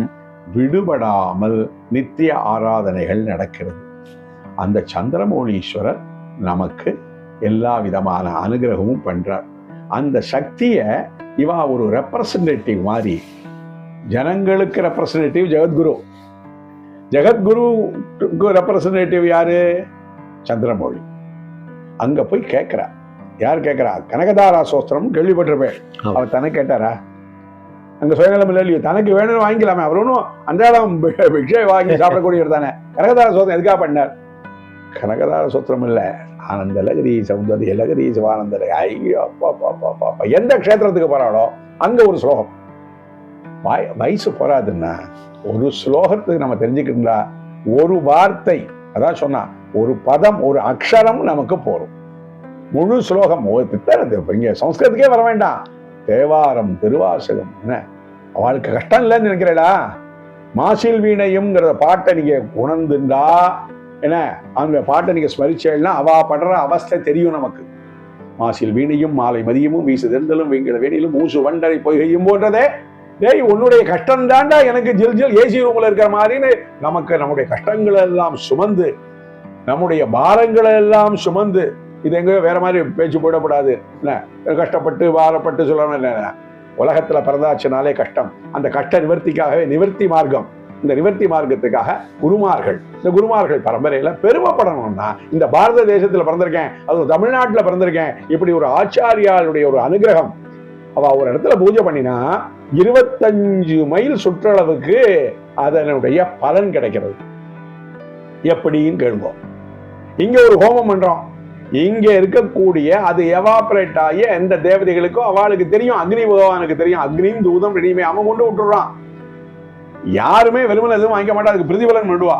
விடுபடாமல் நித்திய ஆராதனைகள் நடக்கிறது. அந்த சந்திரமௌலீஸ்வரர் நமக்கு எல்லா விதமான அனுகிரகமும் பண்றார். அந்த சக்தியை இவா ஒரு ரெப்ரசன்டேட்டிவ் மாதிரி, ஜனங்களுக்கு ரெப்ரசன்டேட்டிவ் ஜெகத்குரு, ஜெகத்குருக்கு ரெப்ரசன்டேட்டிவ் யாரு? சந்திரமௌலி. அங்க போய் கேட்கிறா. யார் கேட்கிறா? கனகதாரா சோஸ்திரம் கேள்விப்பட்டிருப்பேன். அவர் தனக்கு கேட்டாரா? அங்க சுயநலம் இல்லை இல்லையோ, தனக்கு வேணும்னு வாங்கிக்கலாமே. அவர் ஒன்றும் அன்றாடம் பிக்ஷை வாங்கி சாப்பிடக்கூடியவர் தானே. கனகதார சோத்திரம் எதுக்காக பண்ணார்? கனகதார சோத்திரம் இல்லை, ஆனந்த லகரி சௌந்தரிய லகரி சிவானந்த. ஐயோ அப்பா, எந்த க்ஷேத்திரத்துக்கு போறாளோ அங்க ஒரு ஸ்லோகம். வயசு போறாதுன்னா ஒரு ஸ்லோகத்துக்கு நம்ம தெரிஞ்சுக்கிட்டா ஒரு வார்த்தை, அதான் சொன்னா ஒரு பதம், ஒரு அக்ஷரம் நமக்கு போரும். முழு ஸ்லோகம் இங்க சம்ஸ்கிருதத்துக்கே வர வேண்டாம். தேவாரம், திருவாசகம், என்ன அவளுக்கு கஷ்டம் இல்லைன்னு நினைக்கிறேடா. மாசில் வீணையும்ங்கிற பாட்டை நீங்க உணர்ந்துண்டா, என்ன அந்த பாட்டை நீங்க ஸ்மரிச்சேன்னா அவ படுற அவஸ்தை தெரியும் நமக்கு. மாசில் வீணையும் மாலை மதியமும் வீசு தெந்தலும் வீங்கிற வேணியிலும் மூசு வண்டரை பொய்கையும் போன்றதே. டேய், உன்னுடைய கஷ்டம் தாண்டா எனக்கு ஜில் ஏசி ரூம்ல இருக்கிற மாதிரின்னு நமக்கு நம்முடைய கஷ்டங்களை எல்லாம் சுமந்து, நம்முடைய பாரங்களை எல்லாம் சுமந்து, இது எங்கேயோ வேற மாதிரி பேச்சு போடக்கூடாது. என்ன கஷ்டப்பட்டு பாரப்பட்டு சொல்லணும். உலகத்துல பிறந்தாச்சுனாலே கஷ்டம். அந்த கஷ்ட நிவர்த்திக்காகவே நிவர்த்தி மார்க்கம் இந்த நிவர்த்தி மார்க்கத்துக்காக குருமார்கள், இந்த குருமார்கள் பரம்பரையில பெருமைப்படணும்னா இந்த பாரத தேசத்துல பிறந்திருக்கேன், அதுவும் தமிழ்நாட்டுல பிறந்திருக்கேன், இப்படி ஒரு ஆச்சாரியாளுடைய ஒரு அனுகிரகம். அவ ஒரு இடத்துல பூஜை பண்ணினா 25 மைல் சுற்றளவுக்கு அதனுடைய பலன் கிடைக்கிறது. எப்படின்னு கேளுங்க. இங்க ஒரு ஹோமம் பண்றோம், இங்க இருக்கக்கூடிய அது எவாபரேட் ஆகி எந்த தேவதைகளுக்கும் அவளுக்கு தெரியும், அக்னி பகவானுக்கு தெரியும், அக்னியும் தூதம் ரெடியுமே அவன் கொண்டு விட்டுறான். யாருமே வெறுமனை எதுவும் வாங்கிக்க மாட்டா, அதுக்கு பிரதிபலன் பண்ணுவா.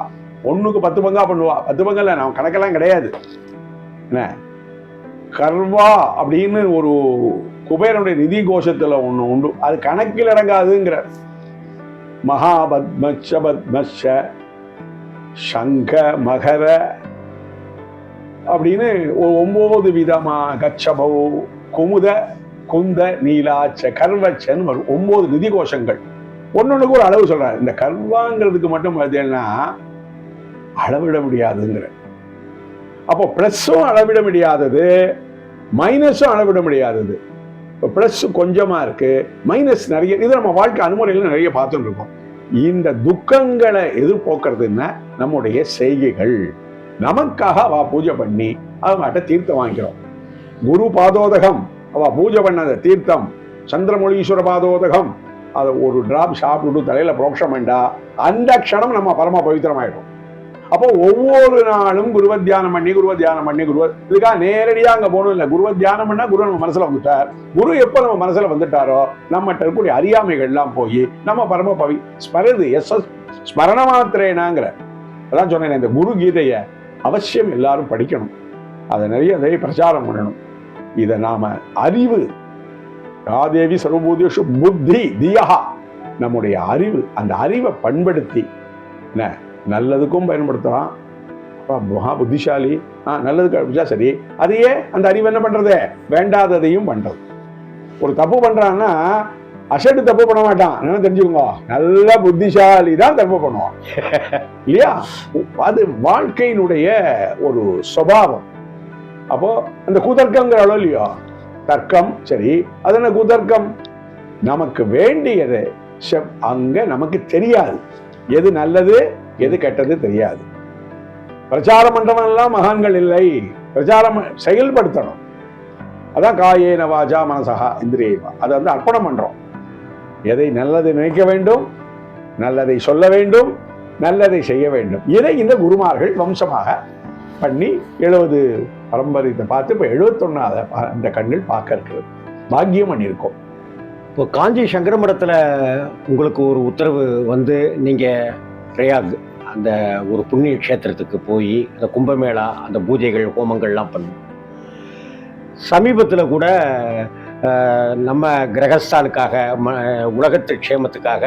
1க்கு 10 பங்கா பண்ணுவா. 10 பங்கல்ல நம்ம கணக்கெல்லாம் கிடையாது. என்ன கர்வா அப்படின்னு ஒரு குபேரனுடைய நிதி கோஷத்துல ஒண்ணு உண்டு, அது கணக்கில் அடங்காதுங்கிற. மகாபத்மச்ச பத்மச்ச சங்க மகர அப்படின்னு 9 விதமா கச்சபௌ குமுத குந்த நீலாச்ச கர்வச்சன் வரும். 9 நிதி கோஷங்கள். ஒன்னொன்னுக்கு ஒரு அளவு சொல்றாரு. இந்த கர்வாங்கிறதுக்கு மட்டும் பார்த்தீங்கன்னா அளவிட முடியாதுங்கிற. அப்போ பிளஸும் அளவிட முடியாதது, மைனஸும் அளவிட முடியாதது. இப்போ பிளஸ் கொஞ்சமா இருக்கு, மைனஸ் நிறைய. இது நம்ம வாழ்க்கை அனுமுறைகள் நிறைய பார்த்துட்டு இருக்கோம். இந்த துக்கங்களை எதிர்போக்குறதுன்னா நம்முடைய செய்கைகள். நமக்காக அவ பூஜை பண்ணி அவங்ககிட்ட தீர்த்தம் வாங்கிக்கிறோம். குரு பாதோதகம், அவ பூஜை பண்ண தீர்த்தம், சந்திரமொழீஸ்வர பாதோதகம், அதை ஒரு டிராப் சாப்பிட்டு தலையில புரோக்ஷம் வேண்டா, அந்த க்ஷணம் நம்ம பரம பவித்திரமாயிடும். அப்போ ஒவ்வொரு நாளும் குருவ தியானம் பண்ணி இதுக்காக நேரடியா அங்க போகணும் இல்லை. குருவ தியானம் பண்ணா குரு நம்ம மனசுல வந்துட்டார். குரு எப்ப நம்ம மனசுல வந்துட்டாரோ நம்மகிட்ட இருக்கக்கூடிய அறியாமைகள் எல்லாம் போய் நம்ம பரம ஸ்மருது ஸ்மரண மாத்திரேனாங்கிற. அதான் சொன்னேன், இந்த குரு கீதைய அவசியம் எல்லாரும் படிக்கணும், அதை நிறைய பிரச்சாரம் பண்ணணும். இதை நாம அறிவு ராதேவி சர்வபூதேஷு புத்தி தியா, நம்முடைய அறிவு, அந்த அறிவை பண்படுத்தி நல்லதுக்கும் பயன்படுத்தலாம். மகா புத்திசாலி, நல்லதுக்கு அடிச்சா சரி. அதையே அந்த அறிவு என்ன பண்றது, வேண்டாததையும் பண்றது. ஒரு தப்பு பண்றான்னா அசட்டு தப்பு பண்ண மாட்டான், என்ன தெரிஞ்சுக்கோங்க, நல்ல புத்திசாலி தான் தப்பு பண்ணுவான் இல்லையா? அது வாழ்க்கையினுடைய ஒரு சுபாவம். அப்போ அந்த குதர்க்கங்கிற அளவு இல்லையோ, தர்க்கம் சரி, அது என்ன குதர்க்கம்? நமக்கு வேண்டியது அங்க நமக்கு தெரியாது, எது நல்லது எது கெட்டது தெரியாது. பிரச்சாரம் பண்றவன் எல்லாம் மகான்கள் இல்லை, பிரச்சாரம் செயல்படுத்தணும். அதான் காயேன வாஜா மனசா இந்திரியமா, அதை வந்து அர்ப்பணம் பண்றோம். எதை நல்லதை நினைக்க வேண்டும், நல்லதை சொல்ல வேண்டும், நல்லதை செய்ய வேண்டும். இதை இந்த குருமார்கள் வம்சமாக பண்ணி 70 பரம்பரையை பார்த்து இப்போ 71வது இந்த கண்ணில் பார்க்க இருக்கிறது. பாக்கியம் பண்ணியிருக்கோம். இப்போ காஞ்சி சங்கர மடத்துல உங்களுக்கு ஒரு உத்தரவு வந்து நீங்க பிரயாக் அந்த ஒரு புண்ணிய க்ஷேத்திரத்துக்கு போய் அந்த கும்பமேளா அந்த பூஜைகள் ஹோமங்கள்லாம் பண்ணும். சமீபத்தில் கூட நம்ம கிரகஸ்தானுக்காக உலகத்து க்ஷேமத்துக்காக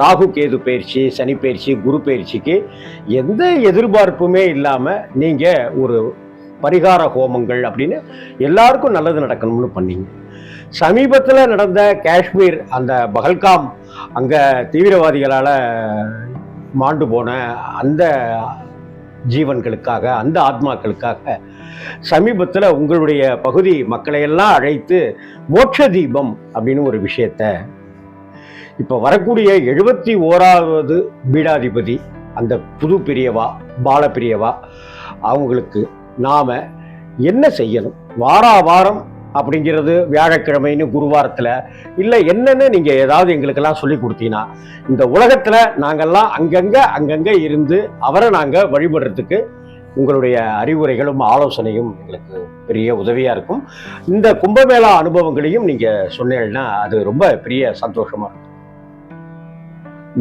ராகு கேது பயிற்சி, சனி பயிற்சி, குரு பயிற்சிக்கு எந்த எதிர்பார்ப்புமே இல்லாமல் நீங்கள் ஒரு பரிகார ஹோமங்கள் அப்படின்னு எல்லாருக்கும் நல்லது நடக்கணும்னு பண்ணீங்க. சமீபத்தில் நடந்த காஷ்மீர் அந்த பஹல்காம் அங்கே தீவிரவாதிகளால் மாண்டு போன அந்த ஜீவன்களுக்காக, அந்த ஆத்மாக்களுக்காக சமீபத்தில் உங்களுடைய பகுதி மக்களையெல்லாம் அழைத்து மோட்ச தீபம் அப்படின்னு ஒரு விஷயத்த இப்போ வரக்கூடிய 71வது பீடாதிபதி அந்த புது பிரியவா பால பிரியவா அவங்களுக்கு நாம் என்ன செய்யணும்? வாரம் அப்படிங்கிறது வியாழக்கிழமைன்னு குருவாரத்தில் இல்லை என்னன்னு நீங்கள் ஏதாவது எங்களுக்கெல்லாம் சொல்லி கொடுத்தீங்கன்னா இந்த உலகத்தில் நாங்கள்லாம் அங்கங்கே இருந்து அவரை நாங்கள் வழிபடுறதுக்கு உங்களுடைய அறிவுரைகளும் ஆலோசனையும் எங்களுக்கு பெரிய உதவியாக இருக்கும். இந்த கும்பமேளா அனுபவங்களையும் நீங்கள் சொன்னீங்கன்னா அது ரொம்ப பெரிய சந்தோஷமாக இருக்கும்.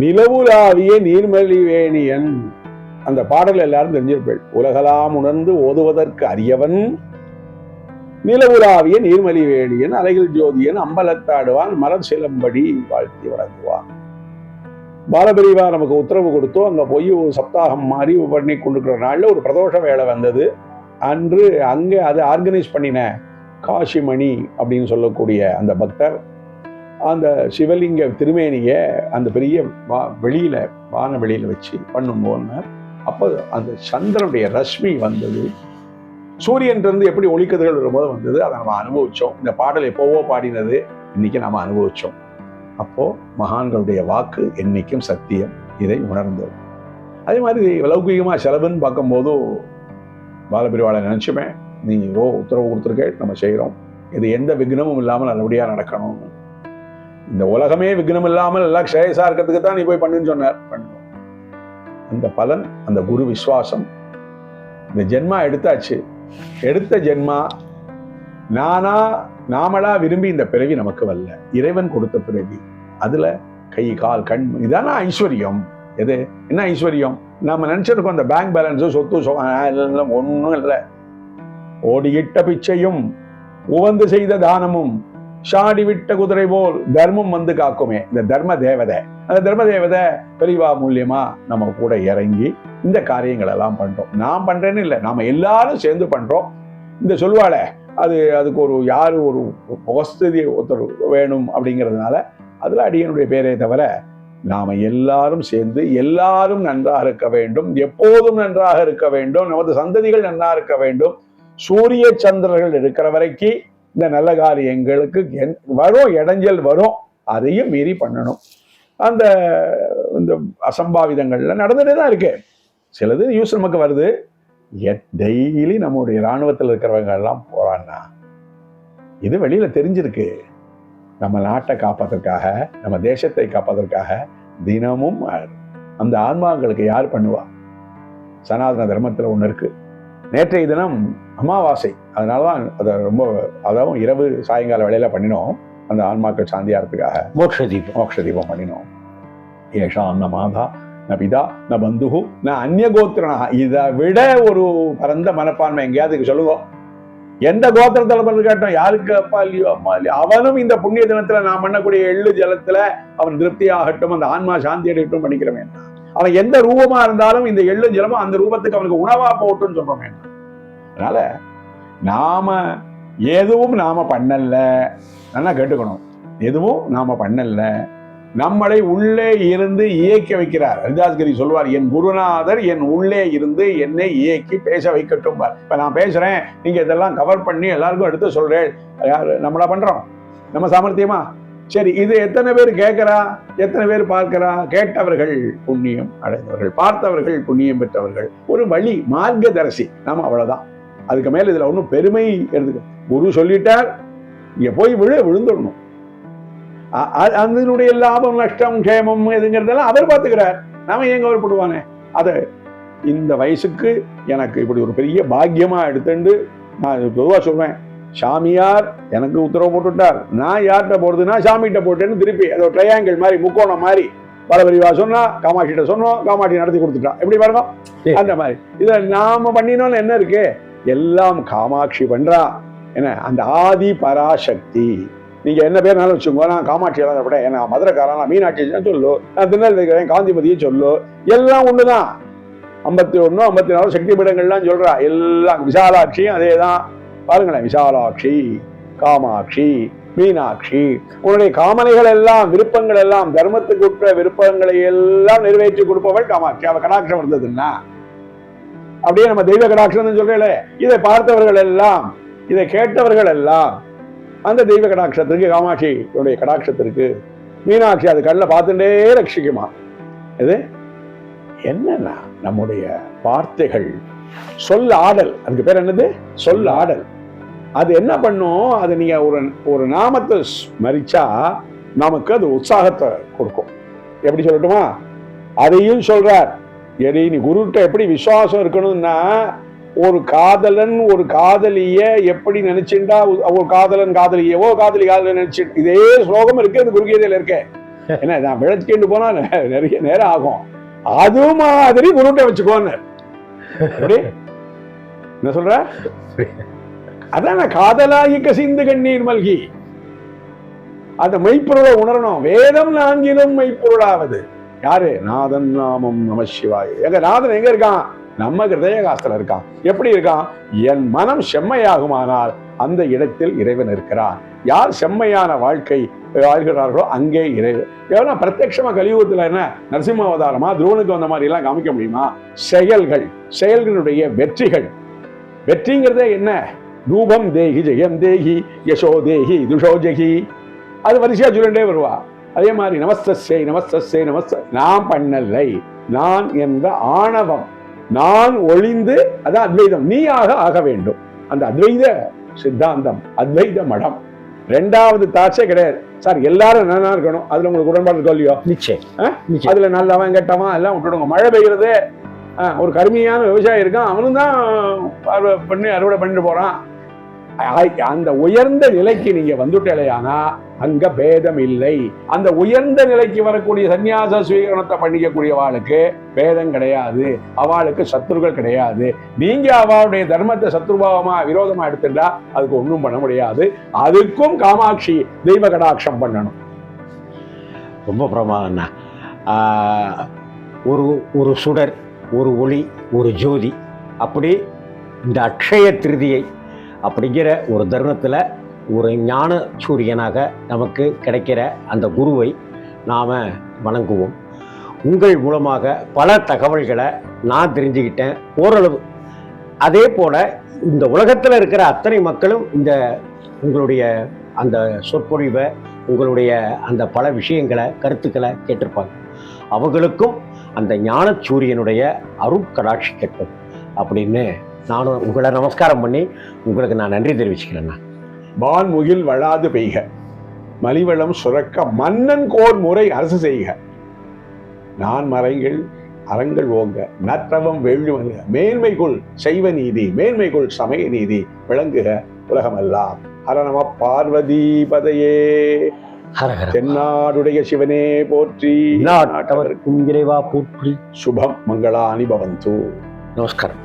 நிலவுலாவிய நீர்மலி வேணியன் அந்த பாடல் எல்லாரும் தெரிஞ்சிருப்பேன். உலகலாம் உணர்ந்து ஓதுவதற்கு அரியவன் நிலவுலாவிய நீர்மலி வேணியன் அலைகள் ஜோதியன் அம்பலத்தாடுவான் மலர் சிலம்படி வாழ்த்தி வழங்குவான். பாலபிரிவா நமக்கு உத்தரவு கொடுத்தோம். அங்க போய் ஒரு சப்தாகம் மாதிரி பண்ணி கொண்டிருக்கிற நாள்ல ஒரு பிரதோஷ வேலை வந்தது. அன்று அங்கே அதை ஆர்கனைஸ் பண்ணின காசிமணி அப்படின்னு சொல்லக்கூடிய அந்த பக்தர் அந்த சிவலிங்க திருமேனிய அந்த பெரிய வெளியில வான வெளியில வச்சு பண்ணும்போது அப்போ அந்த சந்திரனுடைய ரஷ்மி வந்தது. சூரியன் இருந்து எப்படி ஒளிக்கதிர்கள் வரும்போது வந்தது. அதை நம்ம அனுபவிச்சோம். இந்த பாடல் எப்போவோ பாடினது இன்னைக்கு நாம அனுபவிச்சோம். அப்போ மகான்களுடைய வாக்கு என்னைக்கும் சத்தியம். இதை உணர்ந்தோம். அதே மாதிரி லௌகிகமாக செலவுன்னு பார்க்கும்போது பாலபிரிவாளை நினச்சுமே, நீ உத்தரவு கொடுத்துருக்க, நம்ம செய்கிறோம், இது எந்த விக்னமும் இல்லாமல் நல்லபடியாக நடக்கணும், இந்த உலகமே விக்னம் இல்லாமல் எல்லாம் க்ஷேயஸா இருக்கிறதுக்கு தான் நீ போய் பண்ணுன்னு சொன்னார். பண்ணுவோம். அந்த பலன், அந்த குரு விசுவாசம், இந்த ஜென்மா எடுத்தாச்சு. எடுத்த ஜென்மா நாமளா விரும்பி இந்த பிறவி நமக்கு வரல, இறைவன் கொடுத்த பிறவி. அதுல கை கால் கண், இதான ஐஸ்வர்யம். எது என்ன ஐஸ்வர்யம்? நம்ம நினைச்சிருக்கோம் அந்த பேங்க் பேலன்ஸு சொத்து ஒன்றும் இல்லை. ஓடியிட்ட பிச்சையும் உவந்து செய்த தானமும் ஷாடி விட்ட குதிரை போல் தர்மம் வந்து காக்குமே. இந்த தர்ம தேவதை, அந்த தர்ம தேவதை பெரிவா மூலியமா நம்ம கூட இறங்கி இந்த காரியங்கள் எல்லாம் பண்றோம். நான் பண்றேன்னு இல்லை, நாம எல்லாரும் சேர்ந்து பண்றோம். இந்த சொல்வாள அதுக்கு யாரு ஒரு வசதி ஒருத்தர் வேணும் அப்படிங்கிறதுனால அதுல அடியனுடைய பேரே தவிர நாம எல்லாரும் சேர்ந்து எல்லாரும் நன்றாக இருக்க வேண்டும், எப்போதும் நன்றாக இருக்க வேண்டும், நமது சந்ததிகள் நன்றாக இருக்க வேண்டும். சூரிய சந்திரர்கள் இருக்கிற வரைக்கும் இந்த நல்ல காரியங்களுக்கு வரும், இடைஞ்சல் வரும், அதையும் மீறி பண்ணணும். அந்த இந்த அசம்பாவிதங்கள்ல நடந்துட்டு தான் இருக்கு. சிலது நியூஸ் நமக்கு வருது. டெய்லி நம்முடைய இராணுவத்தில் இருக்கிறவங்க எல்லாம் போறான்னா இது வெளியில தெரிஞ்சிருக்கு. நம்ம நாட்டை காப்பதற்காக, நம்ம தேசத்தை காப்பதற்காக தினமும் அந்த ஆன்மாக்களுக்கு யார் பண்ணுவா? சனாதன தர்மத்தில் ஒன்று இருக்கு. நேற்றைய தினம் அமாவாசை, அதனாலதான் அதை ரொம்ப, அதாவது இரவு சாயங்கால வேளையில பண்ணினோம். அந்த ஆன்மாக்கள் சாந்தியாரத்துக்காக மோட்ச தீபம் பண்ணினோம். ஏஷாம் ந மாதா ந பிதா ந பந்துஹு ந அந்நிய கோத்திரனா. இதை விட ஒரு பரந்த மனப்பான்மை எங்கேயாவது சொல்லுவோம். எந்த கோத்திரத்தில் பண்ணு கேட்டோம், யாருக்கு அப்பா இல்லையோ அம்மா இல்லையோ, அவனும் இந்த புண்ணிய தினத்துல நான் பண்ணக்கூடிய எள்ளு ஜலத்துல அவன் திருப்தி ஆகட்டும், அந்த ஆன்மா சாந்தி அடையட்டும் பண்ணிக்கிறவன். அவன் எந்த ரூபமா இருந்தாலும் இந்த எள்ளு ஜலமும் அந்த ரூபத்துக்கு அவனுக்கு உணவா போகட்டும்னு சொல்றோம். அதனால நாம எதுவும் நாம பண்ணல, நல்லா கேட்டுக்கணும், எதுவும் நாம பண்ணல. நம்மளை உள்ளே இருந்து இயக்கி வைக்கிறார். ஹரிதாஸ்கிரி சொல்வார், என் குருநாதர் என் உள்ளே இருந்து என்னை இயக்கி பேச வைக்கட்டும். இப்ப நான் பேசுறேன், நீங்க இதெல்லாம் கவர் பண்ணி எல்லாருக்கும் எடுத்து சொல்றேன். யாரு நம்மளா பண்றோம்? நம்ம சாமர்த்தியமா? சரி, இது எத்தனை பேர் கேட்கிறா, எத்தனை பேர் பார்க்கிறா? கேட்டவர்கள் புண்ணியம் அடைந்தவர்கள், பார்த்தவர்கள் புண்ணியம் பெற்றவர்கள். ஒரு வழி மார்க்கதரிசி நாம, அவ்வளவுதான். அதுக்கு மேல இதுல ஒன்றும் பெருமை எடுத்துக்க. குரு சொல்லிட்டார், இங்க போய் விழுந்துடணும். அதனுடைய லாபம் நஷ்டம் கேமம் எதுங்கிறதெல்லாம் அவர் பார்த்துக்கிறார். நாம ஏன் கவலைப்படுவானே? அதை இந்த வயசுக்கு எனக்கு இப்படி ஒரு பெரிய பாக்கியமா எடுத்துட்டு நான் பொதுவா சொல்றேன், சாமியார் எனக்கு உத்தரவு போட்டுட்டார், நான் யார்கிட்ட போறதுன்னா சாமிகிட்ட போட்டேன்னு திருப்பி அதை ட்ரையாங்கிள் மாதிரி, முக்கோணம் மாதிரி, பலபரிவா சொன்னா காமாட்சிகிட்ட சொன்னோம், காமாட்சி நடத்தி கொடுத்துட்டான். எப்படி பாருங்க, அந்த மாதிரி. இதை நாம பண்ணினோம்னு என்ன இருக்கு? எல்லாம் காமாட்சி பண்றா. என்ன, அந்த ஆதி பராசக்தி. நீங்க என்ன பேர்னாலும் வச்சுக்கோ, நான் காமாட்சி எல்லாம் விட, நான் மதுரைக்காரன், நான் மீனாட்சி சொல்லு, நான் திருநெல்வேலி வைக்கிறேன், காந்திமதியை சொல்லு, எல்லாம் ஒண்ணுதான். 51 54 சக்தி பீடங்கள்லாம் சொல்றா. எல்லாம் விசாலாட்சியும் அதே தான். பாருங்களேன், விசாலாட்சி, காமாட்சி, மீனாட்சி. உன்னுடைய காமனைகள் எல்லாம், விருப்பங்கள் எல்லாம், தர்மத்துக்கு உற்ற விருப்பங்களை எல்லாம் நிறைவேற்றி கொடுப்பவள் காமாட்சி. அவ கடாட்சம் இருந்ததுன்னா அப்படியே நம்ம தெய்வ கடாட்சம் சொல்றேன். இதை பார்த்தவர்கள் எல்லாம், இதை கேட்டவர்கள் எல்லாம் அந்த தெய்வ கடாட்சத்திற்கு, காமாட்சியுடைய கடாட்சத்திற்கு, மீனாட்சி அது கண்ணில் பார்த்துட்டே ரட்சிக்குமா. இது என்னன்னா நம்முடைய வார்த்தைகள், சொல் ஆடல். அதுக்கு பேர் என்னது? சொல் ஆடல். அது என்ன பண்ணும்? அது நீங்க ஒரு நாமத்தை ஸ்மரிச்சா நமக்கு அது உற்சாகத்தை கொடுக்கும். எப்படி சொல்லட்டுமா? அதையும் சொல்றார். நீ குருகிட்ட எப்படி விசுவாசம் இருக்கணும்னா, ஒரு காதலன் ஒரு காதலிய எப்படி நினைச்சுட்டா, ஒரு காதலன் காதலியவோ காதலி காதலன் நினைச்சு, இதே ஸ்லோகம் இருக்கு அந்த குருகீதையில இருக்கு. என்ன, நான் விளக்கிட்டு போனா நிறைய நேரம் ஆகும். அது மாதிரி குருகிட்ட வச்சுக்கோன்னு என்ன சொல்ற? அதான் காதலாகி கசிந்து கண்ணீர் மல்கி. அந்த மெய்ப்பொருளை உணரணும். வேதம் 4 மெய்ப்பொருளாவது யாரு? நாதன் நாமம் நம சிவாய. எங்க நாதன் எங்க இருக்கான்? நம்ம ஹிருதயகாஸ்தில இருக்கான். எப்படி இருக்கான்? என் மனம் செம்மையாகுமானால் அந்த இடத்தில் இறைவன் இருக்கிறான். யார் செம்மையான வாழ்க்கை வாழ்கிறார்களோ அங்கே இறைவன். எவ்வளவு பிரத்யட்சமா கலியுகத்துல என்ன நரசிம்ம அவதாரமா துருவனுக்கு வந்த மாதிரி எல்லாம் காமிக்க முடியுமா? செயல்கள், செயல்களுடைய வெற்றிகள். வெற்றிங்கிறதே என்ன? ரூபம் தேகி, ஜெயம் தேகி, யசோ தேகி, துஷோ ஜெகி. அது வரிசையா சொல்லிட்டே வருவா. அதே மாதிரி நமஸ்தஸ்யை நமஸ்தஸ்யை நான் பண்ணலை, நான் என்ற ஆணவம், நான் ஒளிந்து, அதான் அத்வைதம், நீயாக ஆக வேண்டும். அந்த அத்வைத சித்தாந்தம், அத்வைத மடம். ரெண்டாவது தாட்சே கிடையாது. சார் எல்லாரும் நல்லா இருக்கணும், அதுல உங்களுக்கு உடன்பாடு இருக்கோ இல்லையோ? நிச்சயம். அதுல நல்லவன் கெட்டவன் எல்லாம் விட்டுடுங்க. மழை பெய்யறது, ஒரு கருமையான விவசாயி இருக்கான், அவனும் தான் அறுவடை பண்ணிட்டு போறான். அந்த உயர்ந்த நிலைக்கு நீங்க வந்துட்டலையானா அங்க பேதம் இல்லை. அந்த உயர்ந்த நிலைக்கு வரக்கூடிய சன்னியாச சுவீகரணத்தை பண்ணிக்கக்கூடிய அவளுக்கு பேதம் கிடையாது, அவளுக்கு சத்துருக்கள் கிடையாது. நீங்க அவளுடைய தர்மத்தை சத்ருபாவமா விரோதமா எடுத்துட்டா அதுக்கு ஒன்றும் பண்ண முடியாது. அதுக்கும் காமாட்சி தெய்வ கடாட்சம் பண்ணணும். ரொம்ப பிரமாதம்ண்ணா. ஒரு சுடர், ஒரு ஒளி, ஒரு ஜோதி, அப்படி இந்த அக்ஷய திருதியை அப்படிங்கிற ஒரு தருணத்தில் ஒரு ஞான சூரியனாக நமக்கு கிடைக்கிற அந்த குருவை நாம் வணங்குவோம். உங்கள் மூலமாக பல தகவல்களை நான் தெரிஞ்சுக்கிட்டேன் ஓரளவு. அதே போல் இந்த உலகத்தில் இருக்கிற அத்தனை மக்களும் இந்த உங்களுடைய அந்த சொற்பொழிவை, உங்களுடைய அந்த பல விஷயங்களை, கருத்துக்களை கேட்டிருப்பாங்க. அவங்களுக்கும் அந்த ஞான சூரியனுடைய அருட்கடாட்சிக்கட்டும் அப்படின்னு நானும் உங்களை நமஸ்காரம் பண்ணி உங்களுக்கு நான் நன்றி தெரிவிச்சுக்கிறேன்னா. வான்முகில் வளாது பெய்க, மலிவளம் சுரக்க, மன்னன் கோர் முறை அரசு செய்க, நான் மறைகள் அறங்கள் ஓங்க, நற்றவம் வேள்வி மேன்மைக்குள் செய்வ நீதி, மேன்மைக்குள் சமய நீதி விளங்குக உலகமெல்லாம். ஹர நம பார்வதி பதையே. தென்னாடுடைய சிவனே போற்றி, நாட்டவர்க்கும் இறைவா போற்றி. சுபம் மங்களானி பவந்து. நமஸ்காரம்.